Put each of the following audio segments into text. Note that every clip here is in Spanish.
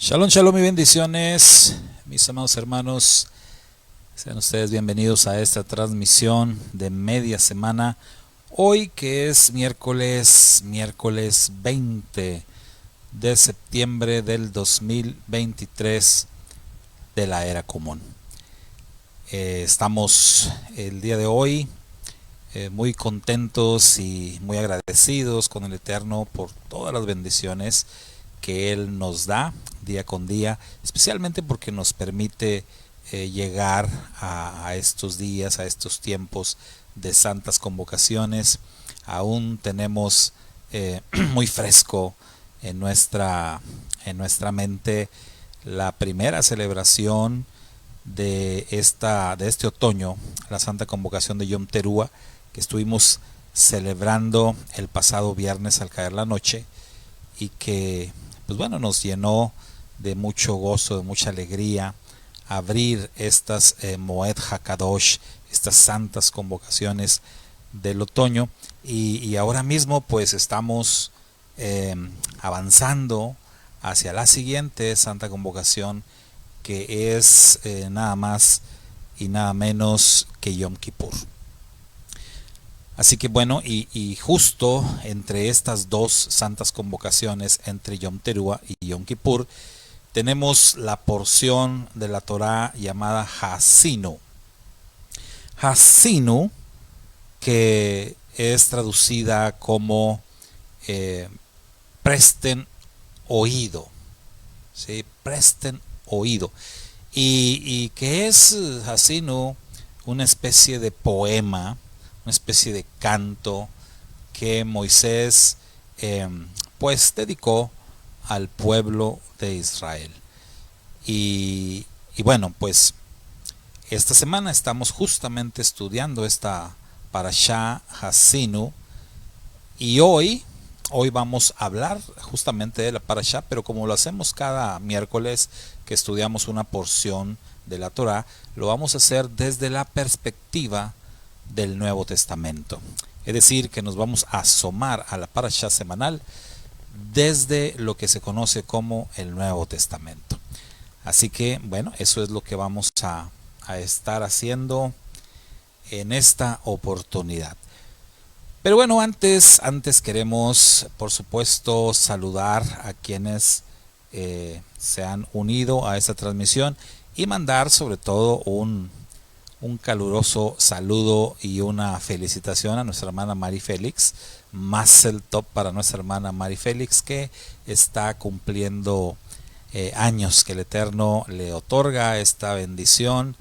Shalom, shalom y bendiciones, mis amados hermanos. Sean ustedes bienvenidos a esta transmisión de media semana. Hoy que es miércoles 20 de septiembre del 2023 de la era común. Estamos el día de hoy muy contentos y muy agradecidos con el Eterno por todas las bendiciones que Él nos da día con día, especialmente porque nos permite llegar a estos días, a estos tiempos de santas convocaciones. Aún tenemos muy fresco en nuestra mente la primera celebración de este otoño, la Santa Convocación de Yom Teruah, que estuvimos celebrando el pasado viernes al caer la noche, y que pues bueno, nos llenó de mucho gozo, de mucha alegría abrir estas Moed HaKadosh, estas santas convocaciones del otoño. Y ahora mismo pues estamos avanzando hacia la siguiente santa convocación, que es nada más y nada menos que Yom Kippur. Así que bueno, y justo entre estas dos santas convocaciones, entre Yom Teruah y Yom Kippur, tenemos la porción de la Torá llamada Hasinu. Hasinu, que es traducida como presten oído, ¿sí? Presten oído. Y que es Hasinu una especie de poema, una especie de canto que Moisés pues dedicó al pueblo de Israel. Y bueno, pues esta semana estamos justamente estudiando esta Parashá Hasinu, y hoy vamos a hablar justamente de la Parashá, pero como lo hacemos cada miércoles que estudiamos una porción de la Torá, lo vamos a hacer desde la perspectiva del Nuevo Testamento. Es decir, que nos vamos a asomar a la Parashá semanal desde lo que se conoce como el Nuevo Testamento. Así que bueno, eso es lo que vamos a estar haciendo en esta oportunidad. Pero bueno, antes queremos, por supuesto, saludar a quienes se han unido a esta transmisión y mandar sobre todo un caluroso saludo y una felicitación a nuestra hermana Mari Félix. Mazel Tov para nuestra hermana Mari Félix, que está cumpliendo años, que el Eterno le otorga esta bendición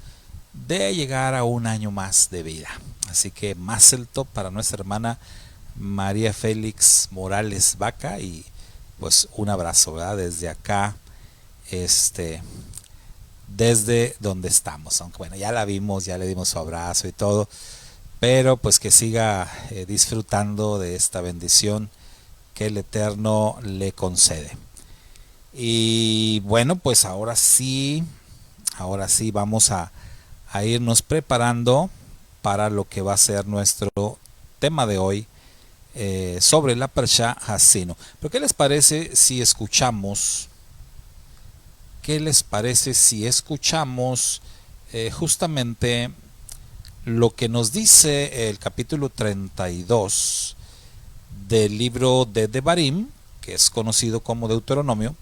de llegar a un año más de vida. Así que Mazel Tov para nuestra hermana María Félix Morales Vaca, y pues un abrazo, ¿verdad? Desde acá, desde donde estamos, aunque bueno, ya la vimos, ya le dimos su abrazo y todo, pero pues que siga disfrutando de esta bendición que el Eterno le concede. Y bueno, pues ahora sí vamos a irnos preparando para lo que va a ser nuestro tema de hoy, sobre la Parashá Hasinu. Pero ¿qué les parece si escuchamos justamente lo que nos dice el capítulo 32 del libro de Devarim, que es conocido como Deuteronomio?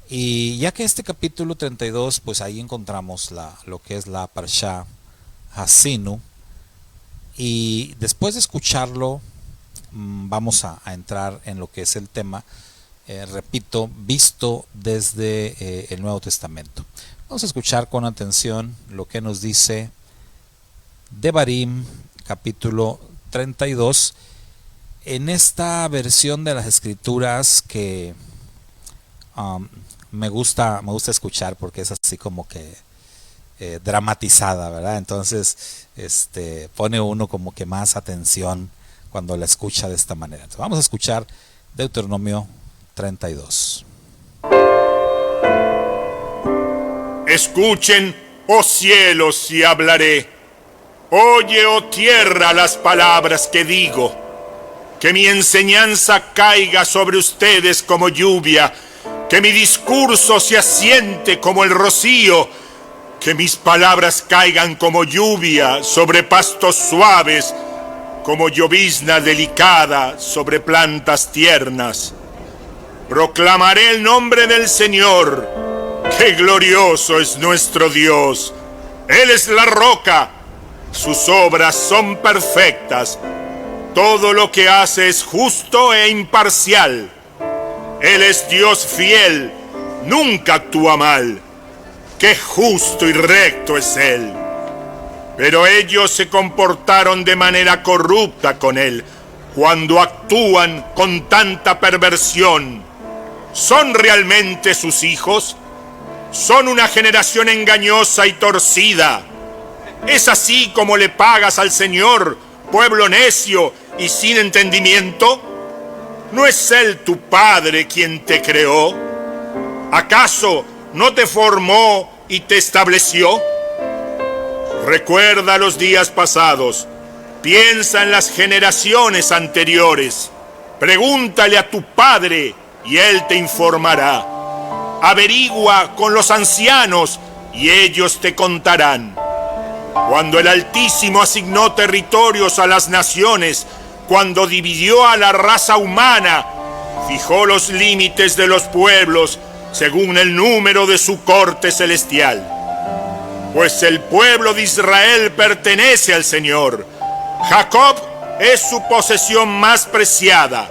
Y ya que este capítulo 32, pues ahí encontramos lo que es la Parashá Hasinu, y después de escucharlo vamos a entrar en lo que es el tema, repito, visto desde el Nuevo Testamento. Vamos a escuchar con atención lo que nos dice Devarim, capítulo 32, en esta versión de las Escrituras que me gusta escuchar, porque es así como que dramatizada, ¿verdad? Entonces pone uno como que más atención cuando la escucha de esta manera. Entonces, vamos a escuchar Deuteronomio 32. Escuchen, oh cielos, y hablaré. Oye, oh tierra, las palabras que digo. Que mi enseñanza caiga sobre ustedes como lluvia, que mi discurso se asiente como el rocío, que mis palabras caigan como lluvia sobre pastos suaves, como llovizna delicada sobre plantas tiernas. Proclamaré el nombre del Señor, ¡qué glorioso es nuestro Dios! Él es la roca, sus obras son perfectas, todo lo que hace es justo e imparcial. Él es Dios fiel, nunca actúa mal, ¡qué justo y recto es Él! Pero ellos se comportaron de manera corrupta con Él, cuando actúan con tanta perversión. ¿Son realmente sus hijos? Son una generación engañosa y torcida. ¿Es así como le pagas al Señor, pueblo necio y sin entendimiento? ¿No es Él tu Padre quien te creó? ¿Acaso no te formó y te estableció? Recuerda los días pasados, piensa en las generaciones anteriores, pregúntale a tu padre y él te informará. Averigua con los ancianos y ellos te contarán. Cuando el Altísimo asignó territorios a las naciones, cuando dividió a la raza humana, fijó los límites de los pueblos según el número de su corte celestial. Pues el pueblo de Israel pertenece al Señor. Jacob es su posesión más preciada.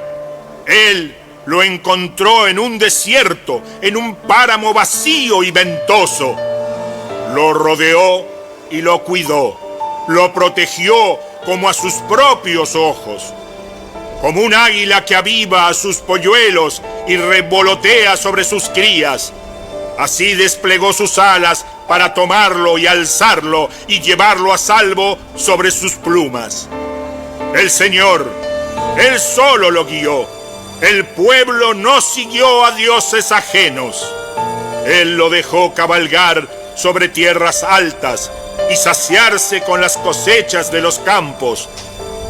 Él lo encontró en un desierto, en un páramo vacío y ventoso. Lo rodeó y lo cuidó. Lo protegió como a sus propios ojos. Como un águila que aviva a sus polluelos y revolotea sobre sus crías. Así desplegó sus alas para tomarlo y alzarlo y llevarlo a salvo sobre sus plumas. El Señor, Él solo lo guió. El pueblo no siguió a dioses ajenos. Él lo dejó cabalgar sobre tierras altas y saciarse con las cosechas de los campos.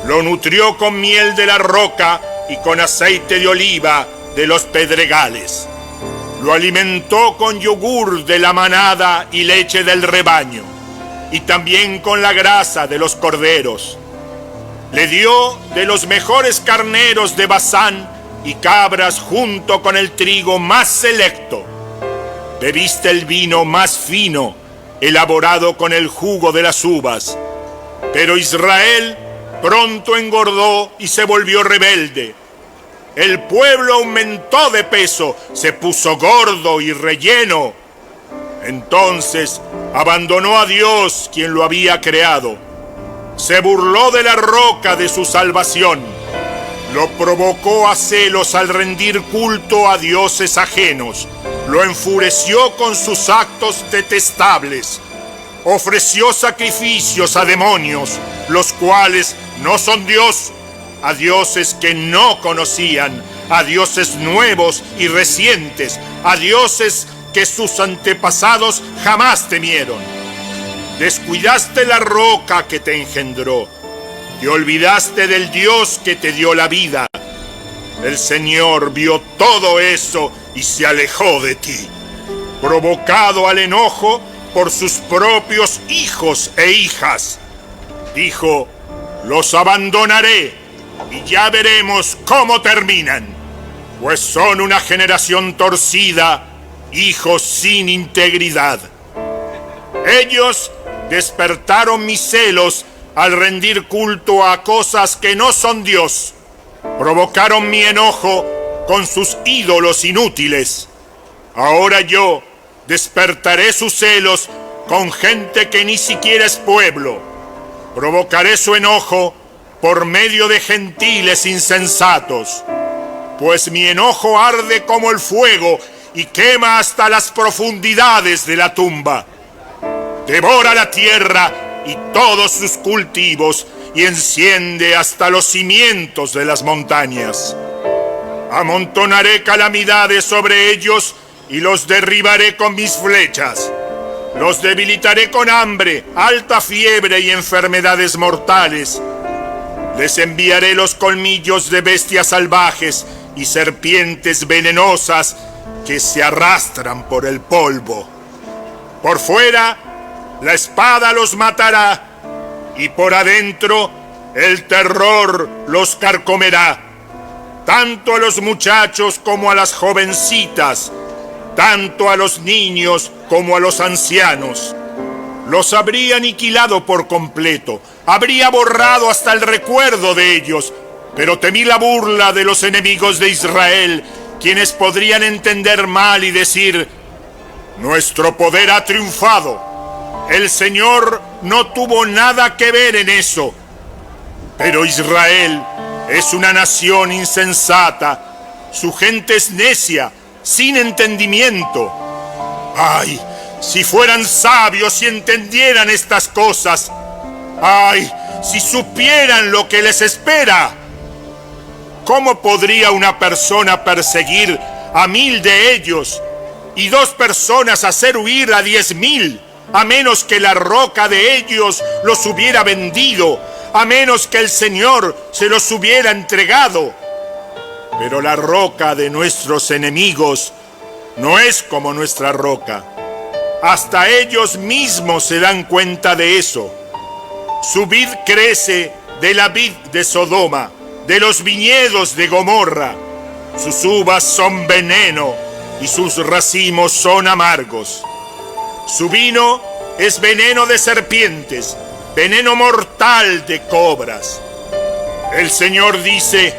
Lo nutrió con miel de la roca y con aceite de oliva de los pedregales. Lo alimentó con yogur de la manada y leche del rebaño, y también con la grasa de los corderos. Le dio de los mejores carneros de Basán y cabras junto con el trigo más selecto. Bebiste el vino más fino, elaborado con el jugo de las uvas. Pero Israel pronto engordó y se volvió rebelde. El pueblo aumentó de peso, se puso gordo y relleno. Entonces abandonó a Dios, quien lo había creado. Se burló de la roca de su salvación. Lo provocó a celos al rendir culto a dioses ajenos. Lo enfureció con sus actos detestables. Ofreció sacrificios a demonios, los cuales no son Dios, a dioses que no conocían, a dioses nuevos y recientes, a dioses que sus antepasados jamás temieron. Descuidaste la roca que te engendró, te olvidaste del Dios que te dio la vida. El Señor vio todo eso y se alejó de ti, provocado al enojo por sus propios hijos e hijas. Dijo: los abandonaré y ya veremos cómo terminan, pues son una generación torcida, hijos sin integridad. Ellos despertaron mis celos al rendir culto a cosas que no son Dios. Provocaron mi enojo con sus ídolos inútiles. Ahora yo despertaré sus celos con gente que ni siquiera es pueblo. Provocaré su enojo por medio de gentiles insensatos, pues mi enojo arde como el fuego y quema hasta las profundidades de la tumba. Devora la tierra y todos sus cultivos y enciende hasta los cimientos de las montañas. Amontonaré calamidades sobre ellos y los derribaré con mis flechas. Los debilitaré con hambre, alta fiebre y enfermedades mortales. Les enviaré los colmillos de bestias salvajes y serpientes venenosas que se arrastran por el polvo. Por fuera, la espada los matará, y por adentro, el terror los carcomerá, tanto a los muchachos como a las jovencitas, tanto a los niños como a los ancianos. Los habría aniquilado por completo, habría borrado hasta el recuerdo de ellos, pero temí la burla de los enemigos de Israel, quienes podrían entender mal y decir: nuestro poder ha triunfado, el Señor no tuvo nada que ver en eso. Pero Israel es una nación insensata, su gente es necia, sin entendimiento. ¡Ay! Si fueran sabios y entendieran estas cosas. ¡Ay! Si supieran lo que les espera. ¿Cómo podría una persona perseguir a 1000 de ellos y 2 personas hacer huir a 10.000, a menos que la roca de ellos los hubiera vendido, a menos que el Señor se los hubiera entregado? Pero la roca de nuestros enemigos no es como nuestra roca. Hasta ellos mismos se dan cuenta de eso. Su vid crece de la vid de Sodoma, de los viñedos de Gomorra. Sus uvas son veneno y sus racimos son amargos. Su vino es veneno de serpientes, veneno mortal de cobras. El Señor dice: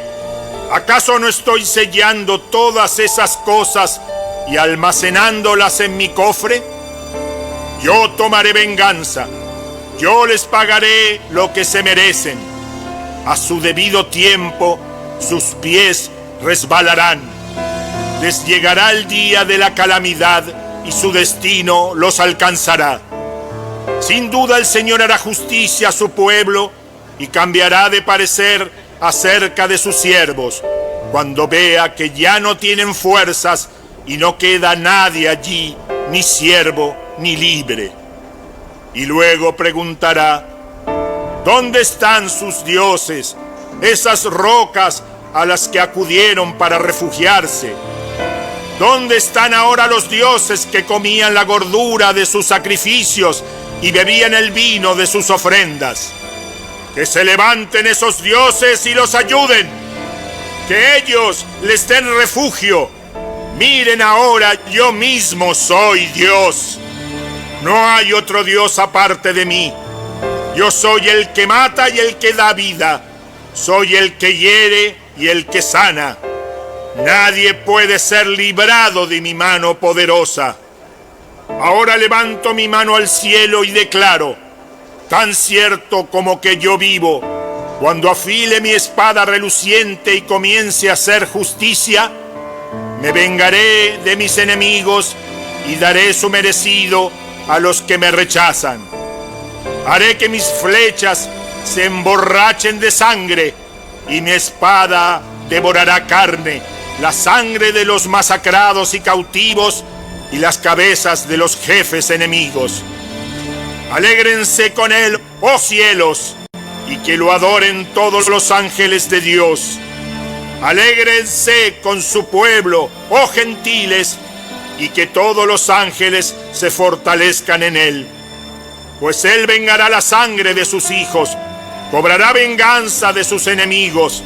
¿acaso no estoy sellando todas esas cosas y almacenándolas en mi cofre? Yo tomaré venganza, yo les pagaré lo que se merecen. A su debido tiempo, sus pies resbalarán. Les llegará el día de la calamidad y su destino los alcanzará. Sin duda el Señor hará justicia a su pueblo y cambiará de parecer acerca de sus siervos, cuando vea que ya no tienen fuerzas y no queda nadie allí, ni siervo ni libre. Y luego preguntará: ¿dónde están sus dioses, esas rocas a las que acudieron para refugiarse? ¿Dónde están ahora los dioses que comían la gordura de sus sacrificios y bebían el vino de sus ofrendas? Que se levanten esos dioses y los ayuden, que ellos les den refugio. Miren ahora, yo mismo soy Dios. No hay otro Dios aparte de mí. Yo soy el que mata y el que da vida. Soy el que hiere y el que sana. Nadie puede ser librado de mi mano poderosa. Ahora levanto mi mano al cielo y declaro: tan cierto como que yo vivo, cuando afile mi espada reluciente y comience a hacer justicia, me vengaré de mis enemigos y daré su merecido a los que me rechazan. Haré que mis flechas se emborrachen de sangre y mi espada devorará carne, la sangre de los masacrados y cautivos y las cabezas de los jefes enemigos. Alégrense con él, oh cielos, y que lo adoren todos los ángeles de Dios. Alégrense con su pueblo, oh gentiles, y que todos los ángeles se fortalezcan en él. Pues él vengará la sangre de sus hijos, cobrará venganza de sus enemigos,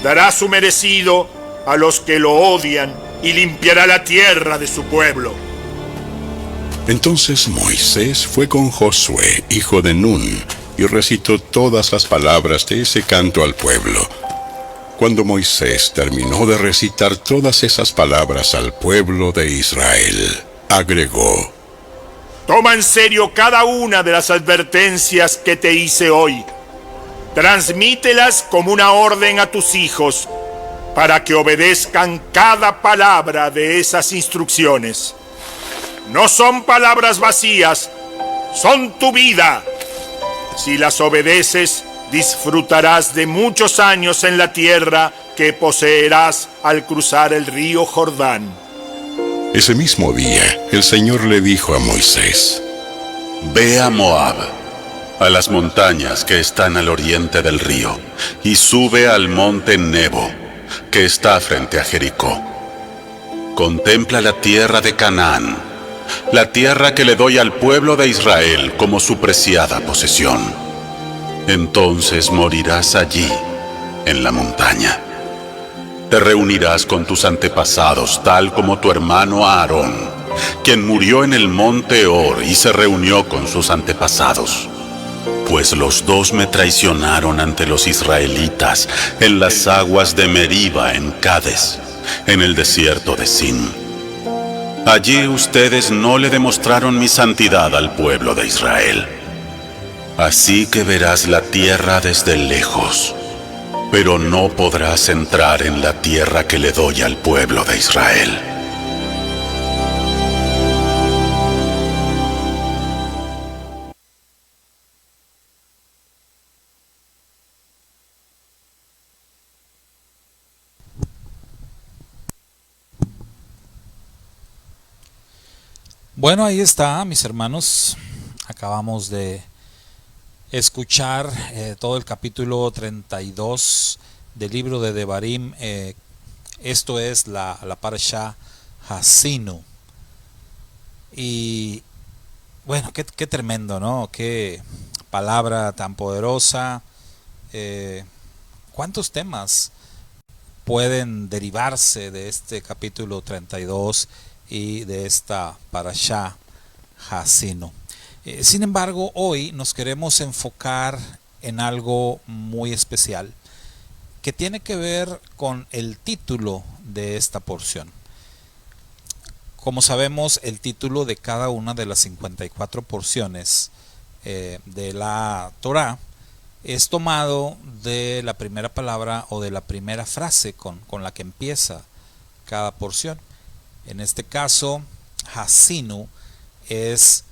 dará su merecido a los que lo odian y limpiará la tierra de su pueblo. Entonces Moisés fue con Josué, hijo de Nun, y recitó todas las palabras de ese canto al pueblo. Cuando Moisés terminó de recitar todas esas palabras al pueblo de Israel, agregó: toma en serio cada una de las advertencias que te hice hoy. Transmítelas como una orden a tus hijos, para que obedezcan cada palabra de esas instrucciones. No son palabras vacías, son tu vida. Si las obedeces, disfrutarás de muchos años en la tierra que poseerás al cruzar el río Jordán. Ese mismo día, el Señor le dijo a Moisés: Ve a Moab, a las montañas que están al oriente del río, y sube al monte Nebo, que está frente a Jericó. Contempla la tierra de Canaán, la tierra que le doy al pueblo de Israel como su preciada posesión. Entonces morirás allí, en la montaña. Te reunirás con tus antepasados, tal como tu hermano Aarón, quien murió en el monte Hor y se reunió con sus antepasados. Pues los dos me traicionaron ante los israelitas en las aguas de Meriba en Cades, en el desierto de Sin. Allí ustedes no le demostraron mi santidad al pueblo de Israel. Así que verás la tierra desde lejos, pero no podrás entrar en la tierra que le doy al pueblo de Israel. Bueno, ahí está, mis hermanos. Acabamos de escuchar todo el capítulo 32 del libro de Devarim. Esto es la Parashá Hasinu. Y bueno, qué tremendo, ¿no? Qué palabra tan poderosa. ¿Cuántos temas pueden derivarse de este capítulo 32 y de esta Parashá Hasinu? Sin embargo, hoy nos queremos enfocar en algo muy especial que tiene que ver con el título de esta porción. Como sabemos, el título de cada una de las 54 porciones de la Torá es tomado de la primera palabra o de la primera frase con la que empieza cada porción. En este caso, Hasinu es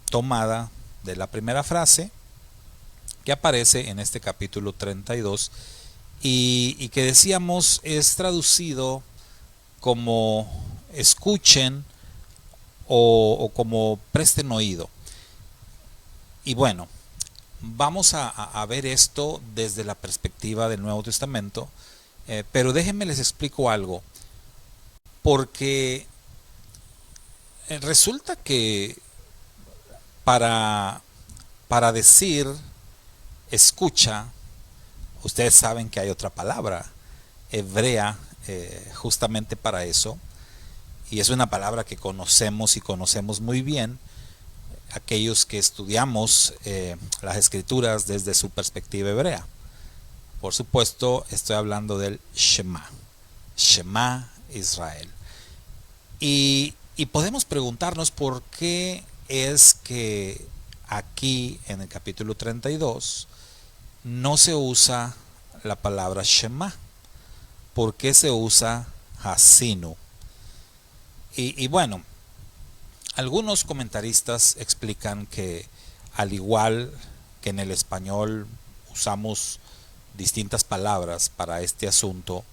tomada de la primera frase que aparece en este capítulo 32 y que decíamos es traducido como escuchen o como presten oído. Y bueno, vamos a ver esto desde la perspectiva del Nuevo Testamento, pero déjenme les explico algo, porque resulta que para decir escucha, ustedes saben que hay otra palabra hebrea justamente para eso, y es una palabra que conocemos y conocemos muy bien aquellos que estudiamos las escrituras desde su perspectiva hebrea. Por supuesto, estoy hablando del Shema Israel. Y podemos preguntarnos por qué es que aquí en el capítulo 32 no se usa la palabra Shema. ¿Por qué se usa Hasinu? Y bueno, algunos comentaristas explican que al igual que en el español usamos distintas palabras para este asunto,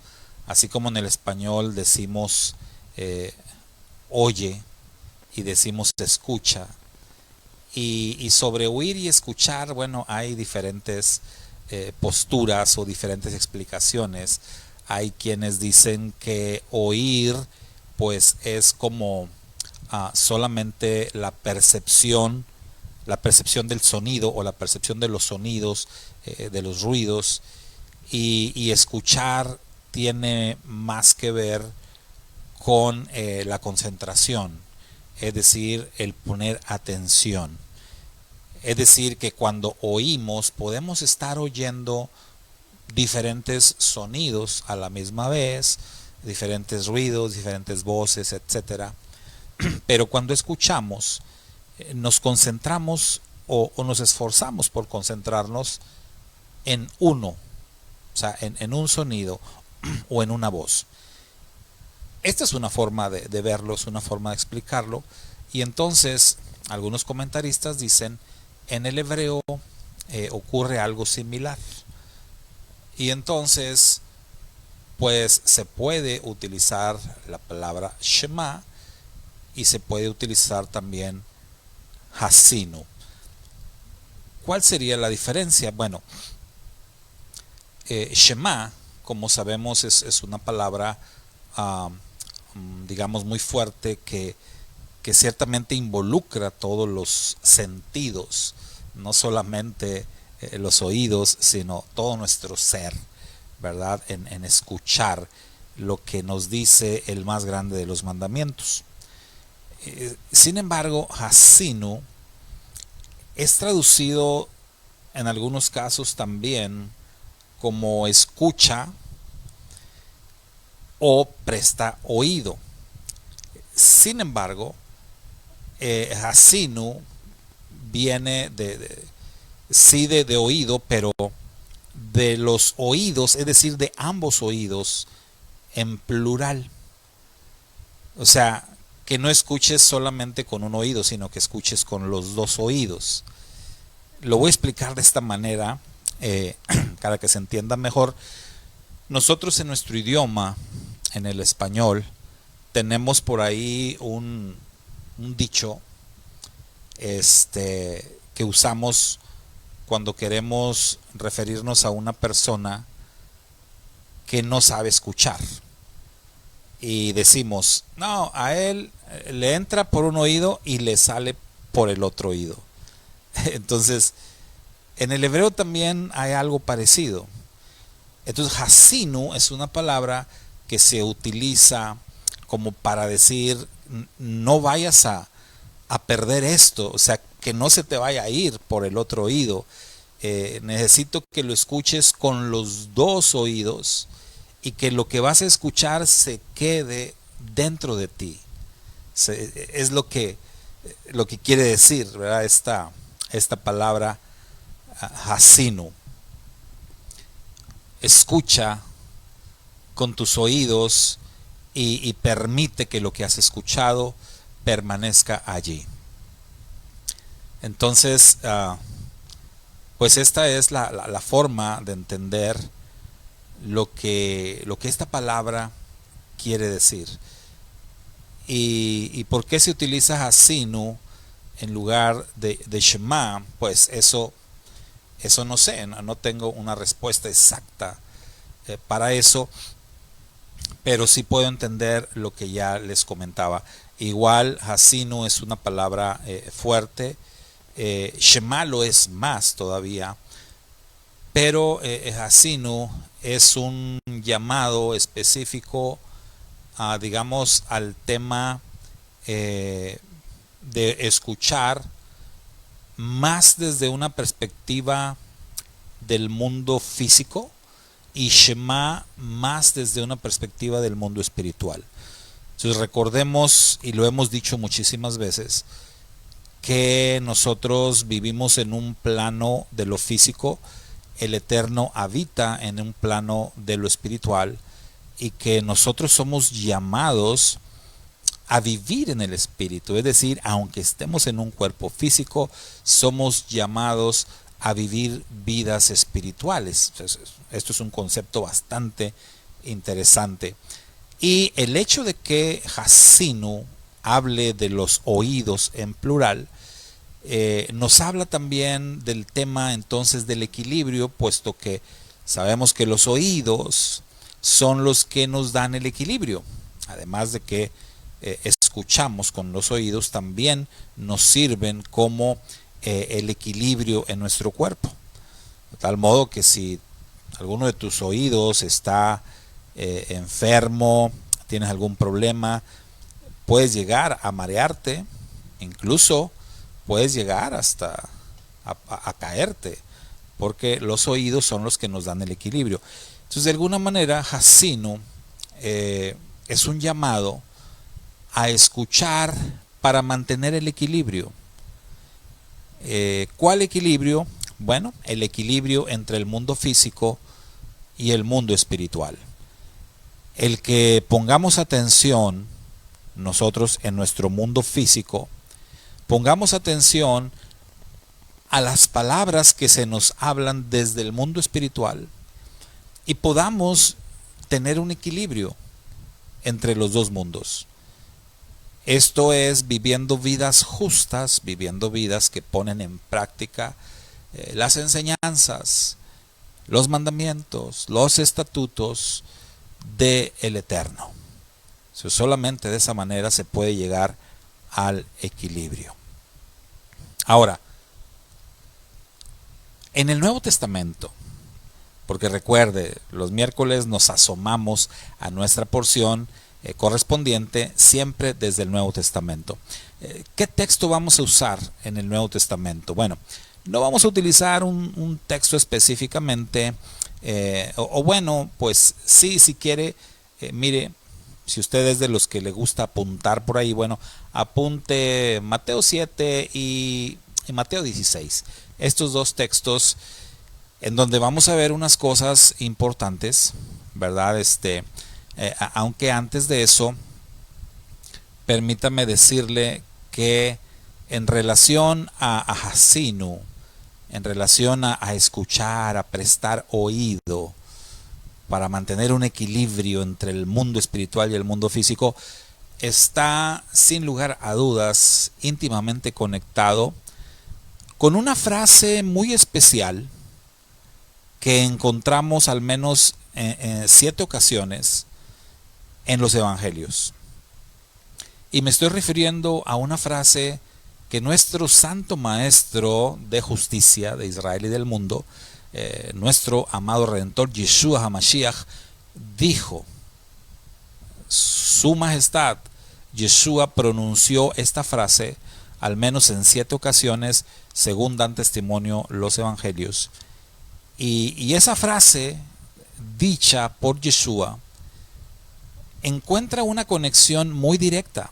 así como en el español decimos oye y decimos escucha, y sobre oír y escuchar, bueno, hay diferentes posturas o diferentes explicaciones. Hay quienes dicen que oír pues es como solamente la percepción del sonido o la percepción de los sonidos, de los ruidos, y escuchar tiene más que ver con la concentración, es decir, el poner atención. Es decir, que cuando oímos podemos estar oyendo diferentes sonidos a la misma vez, diferentes ruidos, diferentes voces, etcétera. Pero cuando escuchamos, nos concentramos o nos esforzamos por concentrarnos en uno, o sea, en un sonido o en una voz. Esta es una forma de verlo, es una forma de explicarlo. Y entonces, algunos comentaristas dicen, en el hebreo ocurre algo similar. Y entonces, pues se puede utilizar la palabra Shema y se puede utilizar también Hasinu. ¿Cuál sería la diferencia? Bueno, Shema, como sabemos, es una palabra digamos, muy fuerte que ciertamente involucra todos los sentidos, no solamente los oídos, sino todo nuestro ser, ¿verdad? En escuchar lo que nos dice el más grande de los mandamientos. Sin embargo, Hasinu es traducido en algunos casos también como escucha o presta oído. Sin embargo, Hasinu viene sí de oído, pero de los oídos, es decir, de ambos oídos en plural. O sea, que no escuches solamente con un oído, sino que escuches con los dos oídos. Lo voy a explicar de esta manera para que se entienda mejor. Nosotros en nuestro idioma, en el español, tenemos por ahí un dicho que usamos cuando queremos referirnos a una persona que no sabe escuchar. Y decimos, no, a él le entra por un oído y le sale por el otro oído. Entonces, en el hebreo también hay algo parecido. Entonces, Hasinu es una palabra que se utiliza como para decir, no vayas a perder esto, o sea, que no se te vaya a ir por el otro oído. Necesito que lo escuches con los dos oídos y que lo que vas a escuchar se quede dentro de ti. Es lo que quiere decir, ¿verdad? Esta palabra Hasinu. Escucha con tus oídos y permite que lo que has escuchado permanezca allí. Entonces, pues esta es la forma de entender lo que esta palabra quiere decir. ¿Y por qué se utiliza Hasinu en lugar de Shema? Pues eso no sé, no tengo una respuesta exacta para eso, pero sí puedo entender lo que ya les comentaba. Igual Hasinu es una palabra fuerte, Shema lo es más todavía, pero Hasinu es un llamado específico digamos al tema de escuchar más desde una perspectiva del mundo físico y Shema más desde una perspectiva del mundo espiritual. Entonces recordemos, y lo hemos dicho muchísimas veces, que nosotros vivimos en un plano de lo físico, el Eterno habita en un plano de lo espiritual y que nosotros somos llamados a vivir en el espíritu, es decir, aunque estemos en un cuerpo físico, somos llamados a vivir vidas espirituales. Esto es un concepto bastante interesante. Y el hecho de que Hasinu hable de los oídos en plural, nos habla también del tema entonces del equilibrio, puesto que sabemos que los oídos son los que nos dan el equilibrio. Además de que escuchamos con los oídos, también nos sirven como el equilibrio en nuestro cuerpo. De tal modo que si alguno de tus oídos está enfermo, tienes algún problema, puedes llegar a marearte, incluso puedes llegar hasta a caerte, porque los oídos son los que nos dan el equilibrio. Entonces, de alguna manera, Hasinu es un llamado a escuchar para mantener el equilibrio. ¿Cuál equilibrio? Bueno, el equilibrio entre el mundo físico y el mundo espiritual. El que pongamos atención nosotros en nuestro mundo físico, pongamos atención a las palabras que se nos hablan desde el mundo espiritual y podamos tener un equilibrio entre los dos mundos. Esto es viviendo vidas justas, viviendo vidas que ponen en práctica las enseñanzas, los mandamientos, los estatutos del Eterno. Solamente de esa manera se puede llegar al equilibrio. Ahora, en el Nuevo Testamento, porque recuerde, los miércoles nos asomamos a nuestra porción correspondiente siempre desde el Nuevo Testamento. ¿Qué texto vamos a usar en el Nuevo Testamento? Bueno, no vamos a utilizar un texto específicamente, bueno, pues sí, si quiere, mire, si usted es de los que le gusta apuntar por ahí, bueno, apunte Mateo 7 y Mateo 16. Estos dos textos en donde vamos a ver unas cosas importantes, ¿verdad? Aunque antes de eso, permítame decirle que en relación a Hasinu, en relación a escuchar, a prestar oído, para mantener un equilibrio entre el mundo espiritual y el mundo físico, está sin lugar a dudas íntimamente conectado con una frase muy especial que encontramos al menos en 7 ocasiones en los evangelios. Y me estoy refiriendo a una frase que nuestro santo maestro de justicia de Israel y del mundo, nuestro amado Redentor Yeshua HaMashiach, dijo. Su majestad Yeshua pronunció esta frase al menos en 7 ocasiones, según dan testimonio los evangelios. Y esa frase, dicha por Yeshua, encuentra una conexión muy directa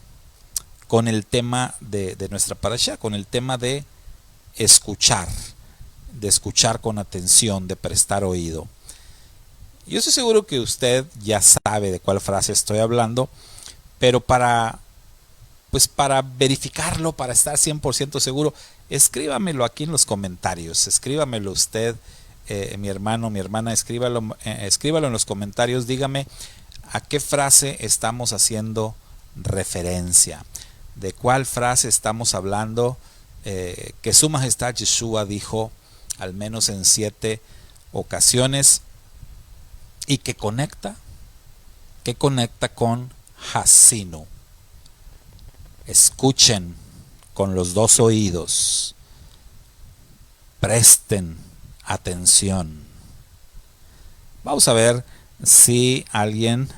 con el tema de nuestra parashá, con el tema de escuchar con atención, de prestar oído. Yo estoy seguro que usted ya sabe de cuál frase estoy hablando, pero para verificarlo, para estar 100% seguro, escríbamelo aquí en los comentarios, escríbamelo usted, mi hermano, mi hermana, escríbalo en los comentarios, dígame a qué frase estamos haciendo referencia, de cuál frase estamos hablando, que su majestad Yeshua dijo al menos en 7 ocasiones y que conecta con Hasinu. Escuchen con los 2 oídos, presten atención. Vamos a ver si alguien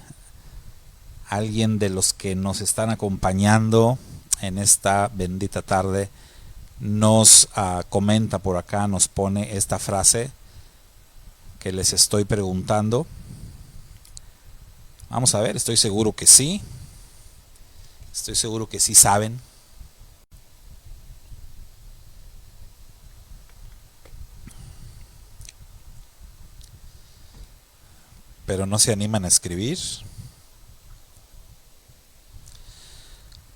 de los que nos están acompañando en esta bendita tarde nos comenta por acá, nos pone esta frase que les estoy preguntando. Vamos a ver, estoy seguro que sí saben. Pero no se animan a escribir.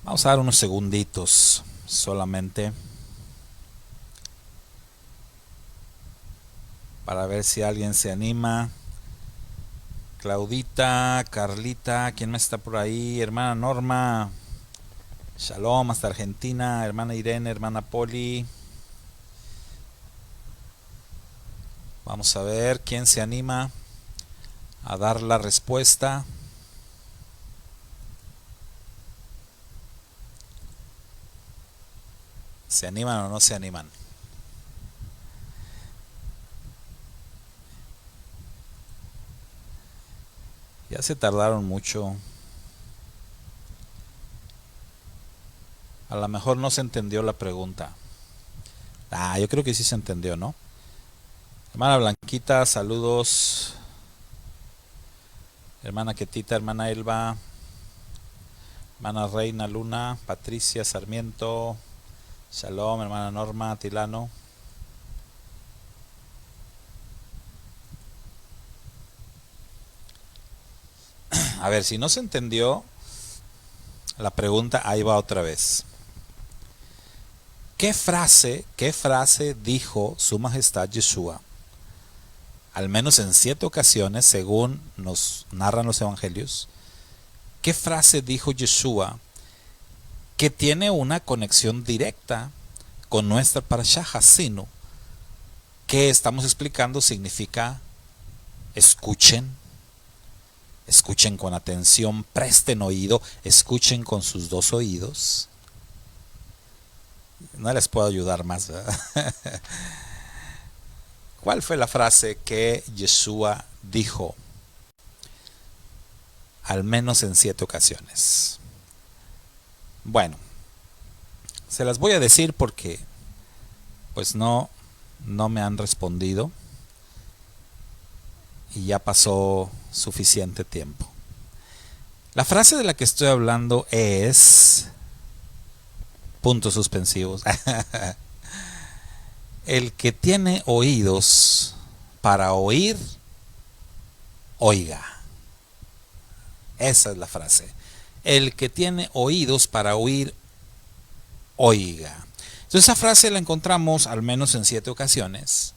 Vamos a dar unos segunditos solamente para ver si alguien se anima. Claudita, Carlita, ¿quién más está por ahí? Hermana Norma, Shalom hasta Argentina, hermana Irene, hermana Poli. Vamos a ver quién se anima a dar la respuesta. ¿Se animan o no se animan? Ya se tardaron mucho. A lo mejor no se entendió la pregunta. Yo creo que sí se entendió, ¿no? Hermana Blanquita, saludos. Hermana Ketita, hermana Elba, hermana Reina Luna, Patricia Sarmiento, Shalom, hermana Norma Tilano. A ver, si no se entendió la pregunta, ahí va otra vez. ¿Qué frase dijo su majestad Yeshua? Al menos en 7 ocasiones, según nos narran los evangelios. ¿Qué frase dijo Yeshua que tiene una conexión directa con nuestra parashá Hasinu? Que estamos explicando significa escuchen Escuchen con atención, presten oído, escuchen con sus dos oídos. No les puedo ayudar más, ¿verdad? ¿Cuál fue la frase que Yeshua dijo? Al menos en 7 ocasiones. Bueno, se las voy a decir porque pues no me han respondido y ya pasó suficiente tiempo. La frase de la que estoy hablando es puntos suspensivos. El que tiene oídos para oír, oiga. Esa es la frase. El que tiene oídos para oír, oiga. Entonces esa frase la encontramos al menos en 7 ocasiones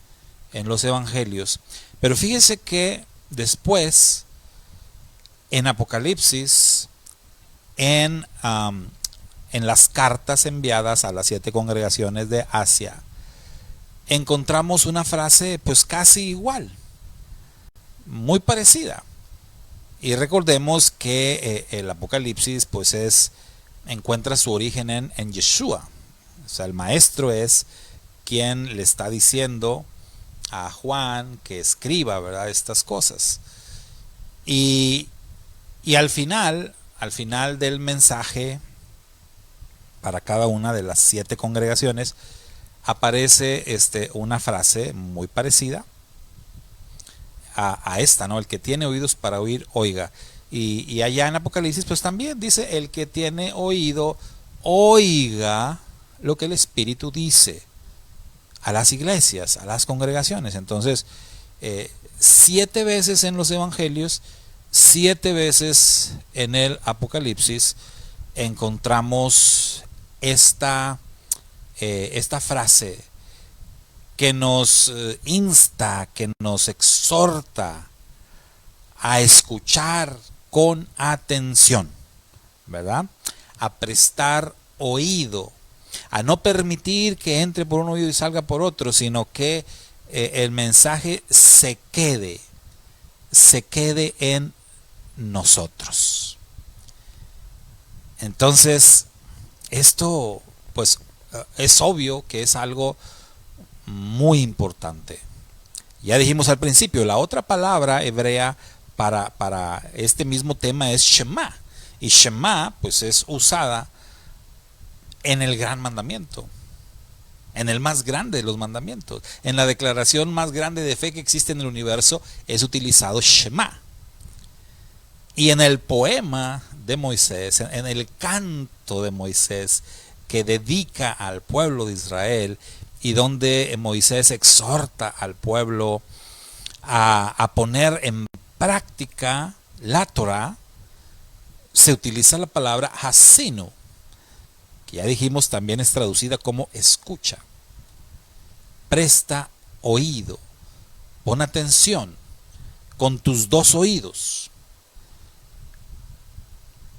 en los evangelios. Pero fíjese que después, en Apocalipsis, en las cartas enviadas a las 7 congregaciones de Asia, encontramos una frase pues casi igual, muy parecida. Y recordemos que el Apocalipsis pues encuentra su origen en Yeshua. O sea, el maestro es quien le está diciendo a Juan que escriba, ¿verdad?, estas cosas. Y al final del mensaje para cada una de las 7 congregaciones aparece una frase muy parecida a esta, ¿no? El que tiene oídos para oír, oiga. Y allá en Apocalipsis pues también dice: el que tiene oído, oiga lo que el Espíritu dice a las iglesias, a las congregaciones. Entonces 7 veces en los evangelios, 7 veces en el Apocalipsis encontramos esta frase que nos insta, que nos exhorta a escuchar con atención, ¿verdad? A prestar oído, a no permitir que entre por un oído y salga por otro, sino que el mensaje se quede en nosotros. Entonces, esto pues es obvio que es algo muy importante. Ya dijimos al principio, la otra palabra hebrea para este mismo tema es Shema. Y Shema pues es usada en el gran mandamiento, en el más grande de los mandamientos. En la declaración más grande de fe que existe en el universo es utilizado Shema. Y en el poema de Moisés, en el canto de Moisés que dedica al pueblo de Israel, y donde Moisés exhorta al pueblo a poner en práctica la Torah, se utiliza la palabra hasinu, que ya dijimos también es traducida como escucha. Presta oído, pon atención con tus 2 oídos.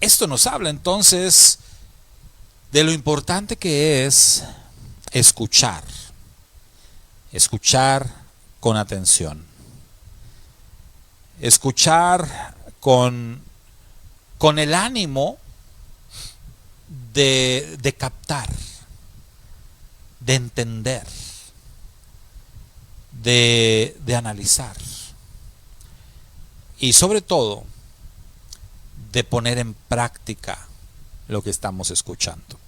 Esto nos habla entonces de lo importante que es escuchar con atención, escuchar con el ánimo de captar, de entender, de analizar y sobre todo de poner en práctica lo que estamos escuchando.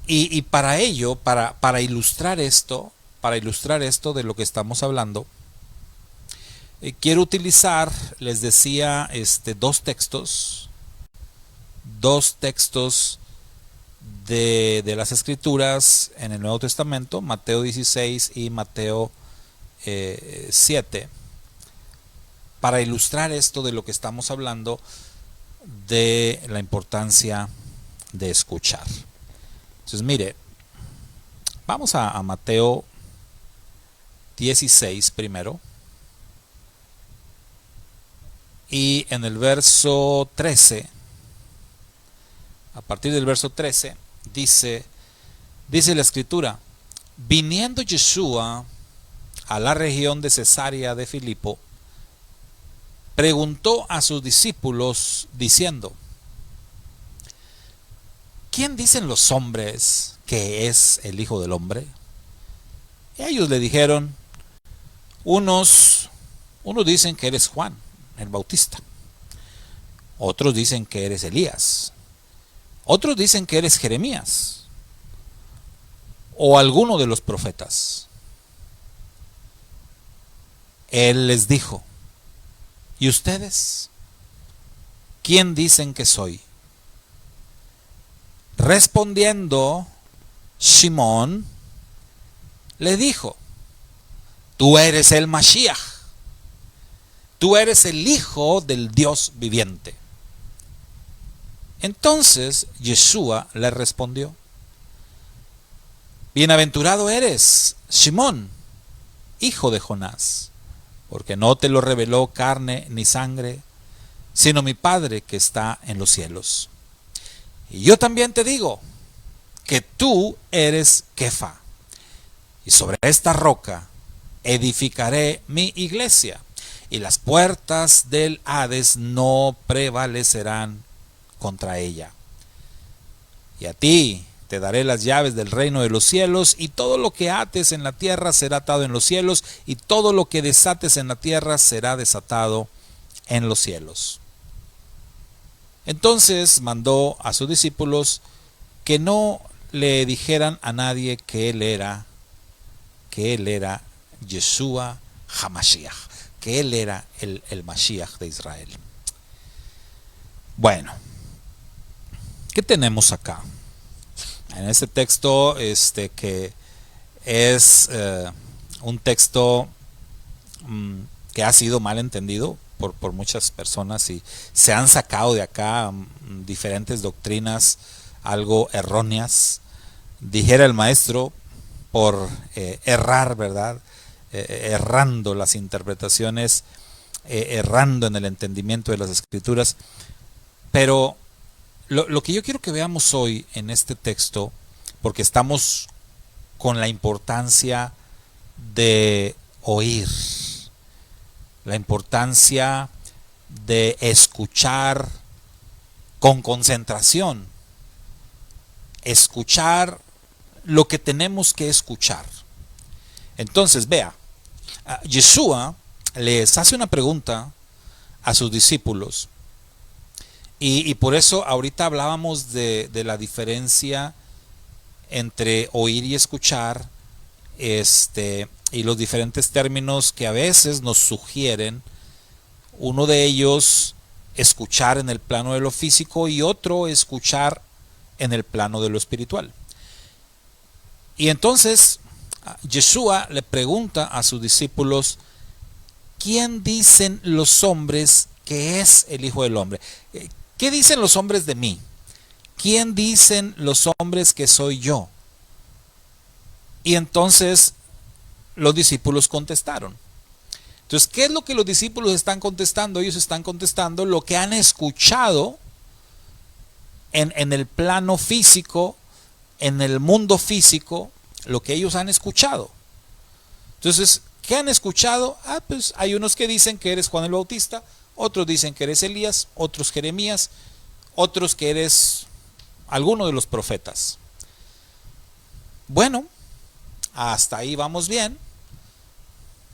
Y para ello, para ilustrar esto de lo que estamos hablando, quiero utilizar, les decía, 2 textos de las Escrituras en el Nuevo Testamento, Mateo 16 y Mateo 7, para ilustrar esto de lo que estamos hablando, de la importancia de escuchar. Entonces mire, vamos a Mateo 16 primero, y en el verso 13, a partir del verso 13, dice la Escritura: viniendo Yeshua a la región de Cesarea de Filipo, preguntó a sus discípulos diciendo: ¿quién dicen los hombres que es el Hijo del Hombre? Y ellos le dijeron: unos dicen que eres Juan el Bautista, otros dicen que eres Elías, otros dicen que eres Jeremías o alguno de los profetas. Él les dijo: ¿y ustedes? ¿Quién dicen que soy? Respondiendo, Simón le dijo: tú eres el Mashiach, tú eres el Hijo del Dios viviente. Entonces Yeshua le respondió: bienaventurado eres, Simón, hijo de Jonás, porque no te lo reveló carne ni sangre, sino mi Padre que está en los cielos. Y yo también te digo que tú eres Kefa, y sobre esta roca edificaré mi iglesia, y las puertas del Hades no prevalecerán contra ella. Y a ti te daré las llaves del reino de los cielos, y todo lo que ates en la tierra será atado en los cielos, y todo lo que desates en la tierra será desatado en los cielos. Entonces mandó a sus discípulos que no le dijeran a nadie que él era Yeshua HaMashiach, que él era el Mashiach de Israel. Bueno, ¿qué tenemos acá? En este texto, que es un texto que ha sido mal entendido por muchas personas, y se han sacado de acá diferentes doctrinas algo erróneas. Dijera el maestro, por errar, ¿verdad? Errando las interpretaciones, errando en el entendimiento de las escrituras. Pero lo que yo quiero que veamos hoy en este texto, porque estamos con la importancia de oír, la importancia de escuchar con concentración, escuchar lo que tenemos que escuchar. Entonces, vea, Yeshua les hace una pregunta a sus discípulos, y por eso ahorita hablábamos de la diferencia entre oír y escuchar, y los diferentes términos que a veces nos sugieren. Uno de ellos, escuchar en el plano de lo físico, y otro, escuchar en el plano de lo espiritual. Y entonces Yeshua le pregunta a sus discípulos: ¿quién dicen los hombres que es el Hijo del Hombre? ¿Qué dicen los hombres de mí? ¿Quién dicen los hombres que soy yo? Y entonces los discípulos contestaron. Entonces, ¿qué es lo que los discípulos están contestando? Ellos están contestando lo que han escuchado en el plano físico, en el mundo físico, lo que ellos han escuchado. Entonces, ¿qué han escuchado? Pues hay unos que dicen que eres Juan el Bautista, otros dicen que eres Elías, otros Jeremías, otros que eres alguno de los profetas. Bueno, hasta ahí vamos bien.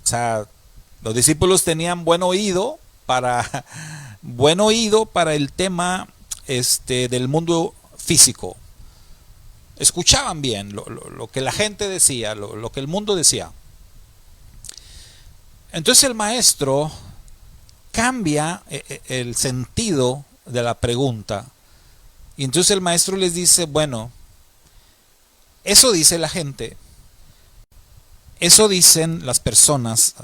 O sea, los discípulos tenían buen oído para el tema del mundo físico. Escuchaban bien lo que la gente decía, lo que el mundo decía. Entonces el maestro cambia el sentido de la pregunta, y entonces el maestro les dice: bueno, eso dice la gente, eso dicen las personas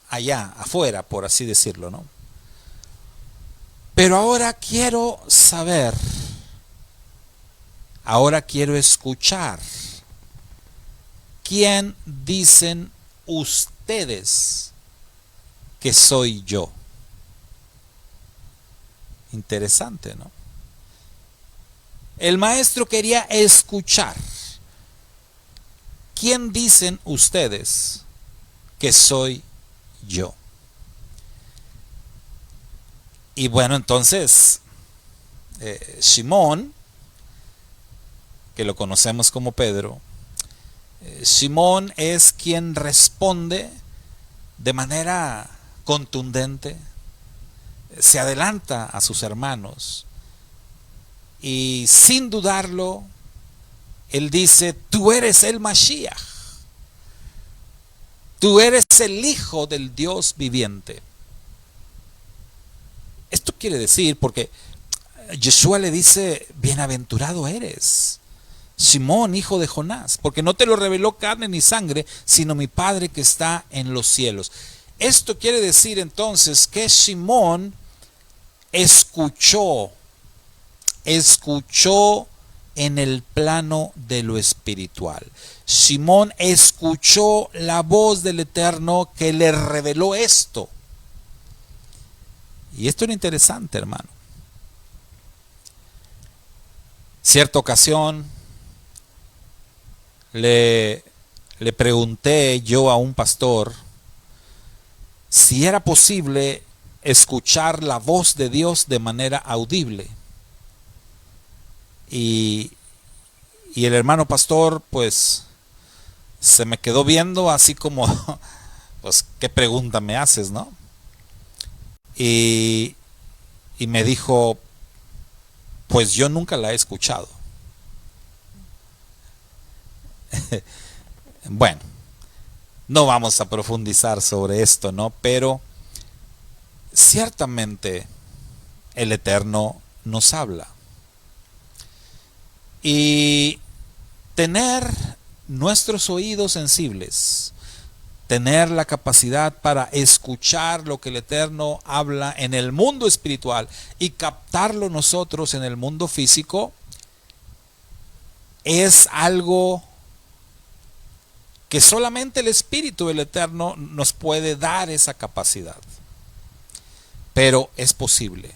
allá afuera, por así decirlo, ¿no? Pero ahora quiero saber, ahora quiero escuchar, ¿quién dicen ustedes que soy yo? Interesante, ¿no? El maestro quería escuchar. ¿Quién dicen ustedes que soy yo? Y bueno, entonces, Simón, que lo conocemos como Pedro, Simón es quien responde de manera contundente, se adelanta a sus hermanos y sin dudarlo, él dice: tú eres el Mashiach, tú eres el Hijo del Dios viviente. Esto quiere decir, porque Yeshua le dice: bienaventurado eres, Simón, hijo de Jonás, porque no te lo reveló carne ni sangre, sino mi Padre que está en los cielos. Esto quiere decir entonces que Simón escuchó en el plano de lo espiritual. Simón escuchó la voz del Eterno que le reveló esto. Y esto era interesante, hermano. Cierta ocasión le pregunté yo a un pastor si era posible escuchar la voz de Dios de manera audible. Y el hermano pastor pues se me quedó viendo así como, pues, ¿qué pregunta me haces, no? Y me dijo: pues yo nunca la he escuchado. Bueno, no vamos a profundizar sobre esto, ¿no? Pero ciertamente el Eterno nos habla. Y tener nuestros oídos sensibles, tener la capacidad para escuchar lo que el Eterno habla en el mundo espiritual y captarlo nosotros en el mundo físico, es algo que solamente el Espíritu del Eterno nos puede dar esa capacidad. Pero es posible.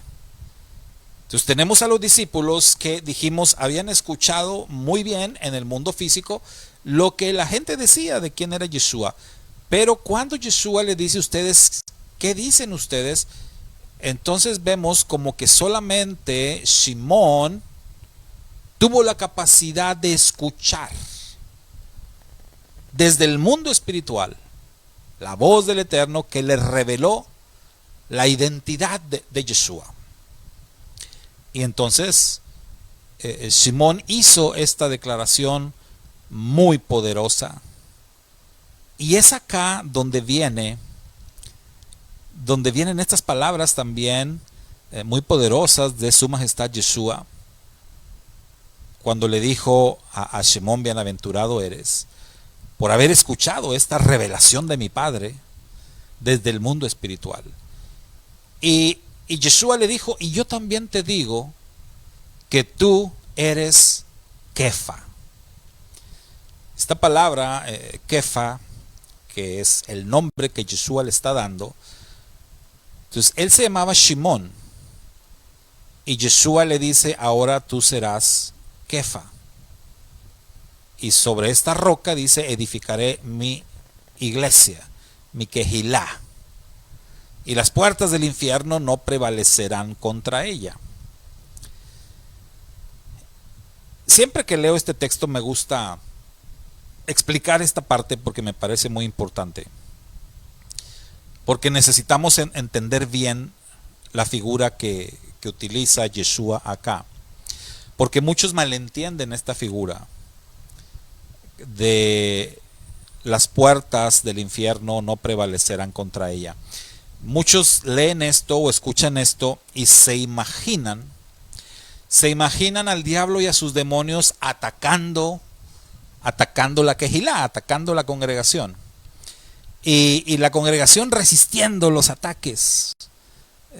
Entonces tenemos a los discípulos que dijimos habían escuchado muy bien en el mundo físico lo que la gente decía de quién era Yeshua. Pero cuando Yeshua le dice a ustedes, ¿qué dicen ustedes? Entonces vemos como que solamente Simón tuvo la capacidad de escuchar desde el mundo espiritual la voz del Eterno que le reveló la identidad de Yeshua. Y entonces Simón hizo esta declaración muy poderosa. Y es acá donde vienen estas palabras también muy poderosas de Su Majestad Yeshua, cuando le dijo a Simón: bienaventurado eres, por haber escuchado esta revelación de mi Padre desde el mundo espiritual. Y Yeshua le dijo: y yo también te digo que tú eres Kefa. Esta palabra, Kefa, que es el nombre que Yeshua le está dando. Entonces, él se llamaba Shimón. Y Yeshua le dice: ahora tú serás Kefa. Y sobre esta roca, dice, edificaré mi iglesia, mi Kehilá. Y las puertas del infierno no prevalecerán contra ella. Siempre que leo este texto me gusta explicar esta parte porque me parece muy importante. Porque necesitamos entender bien la figura que utiliza Yeshua acá. Porque muchos malentienden esta figura de las puertas del infierno no prevalecerán contra ella. Muchos leen esto o escuchan esto y se imaginan al diablo y a sus demonios atacando la Kehilá, atacando la congregación, y la congregación resistiendo los ataques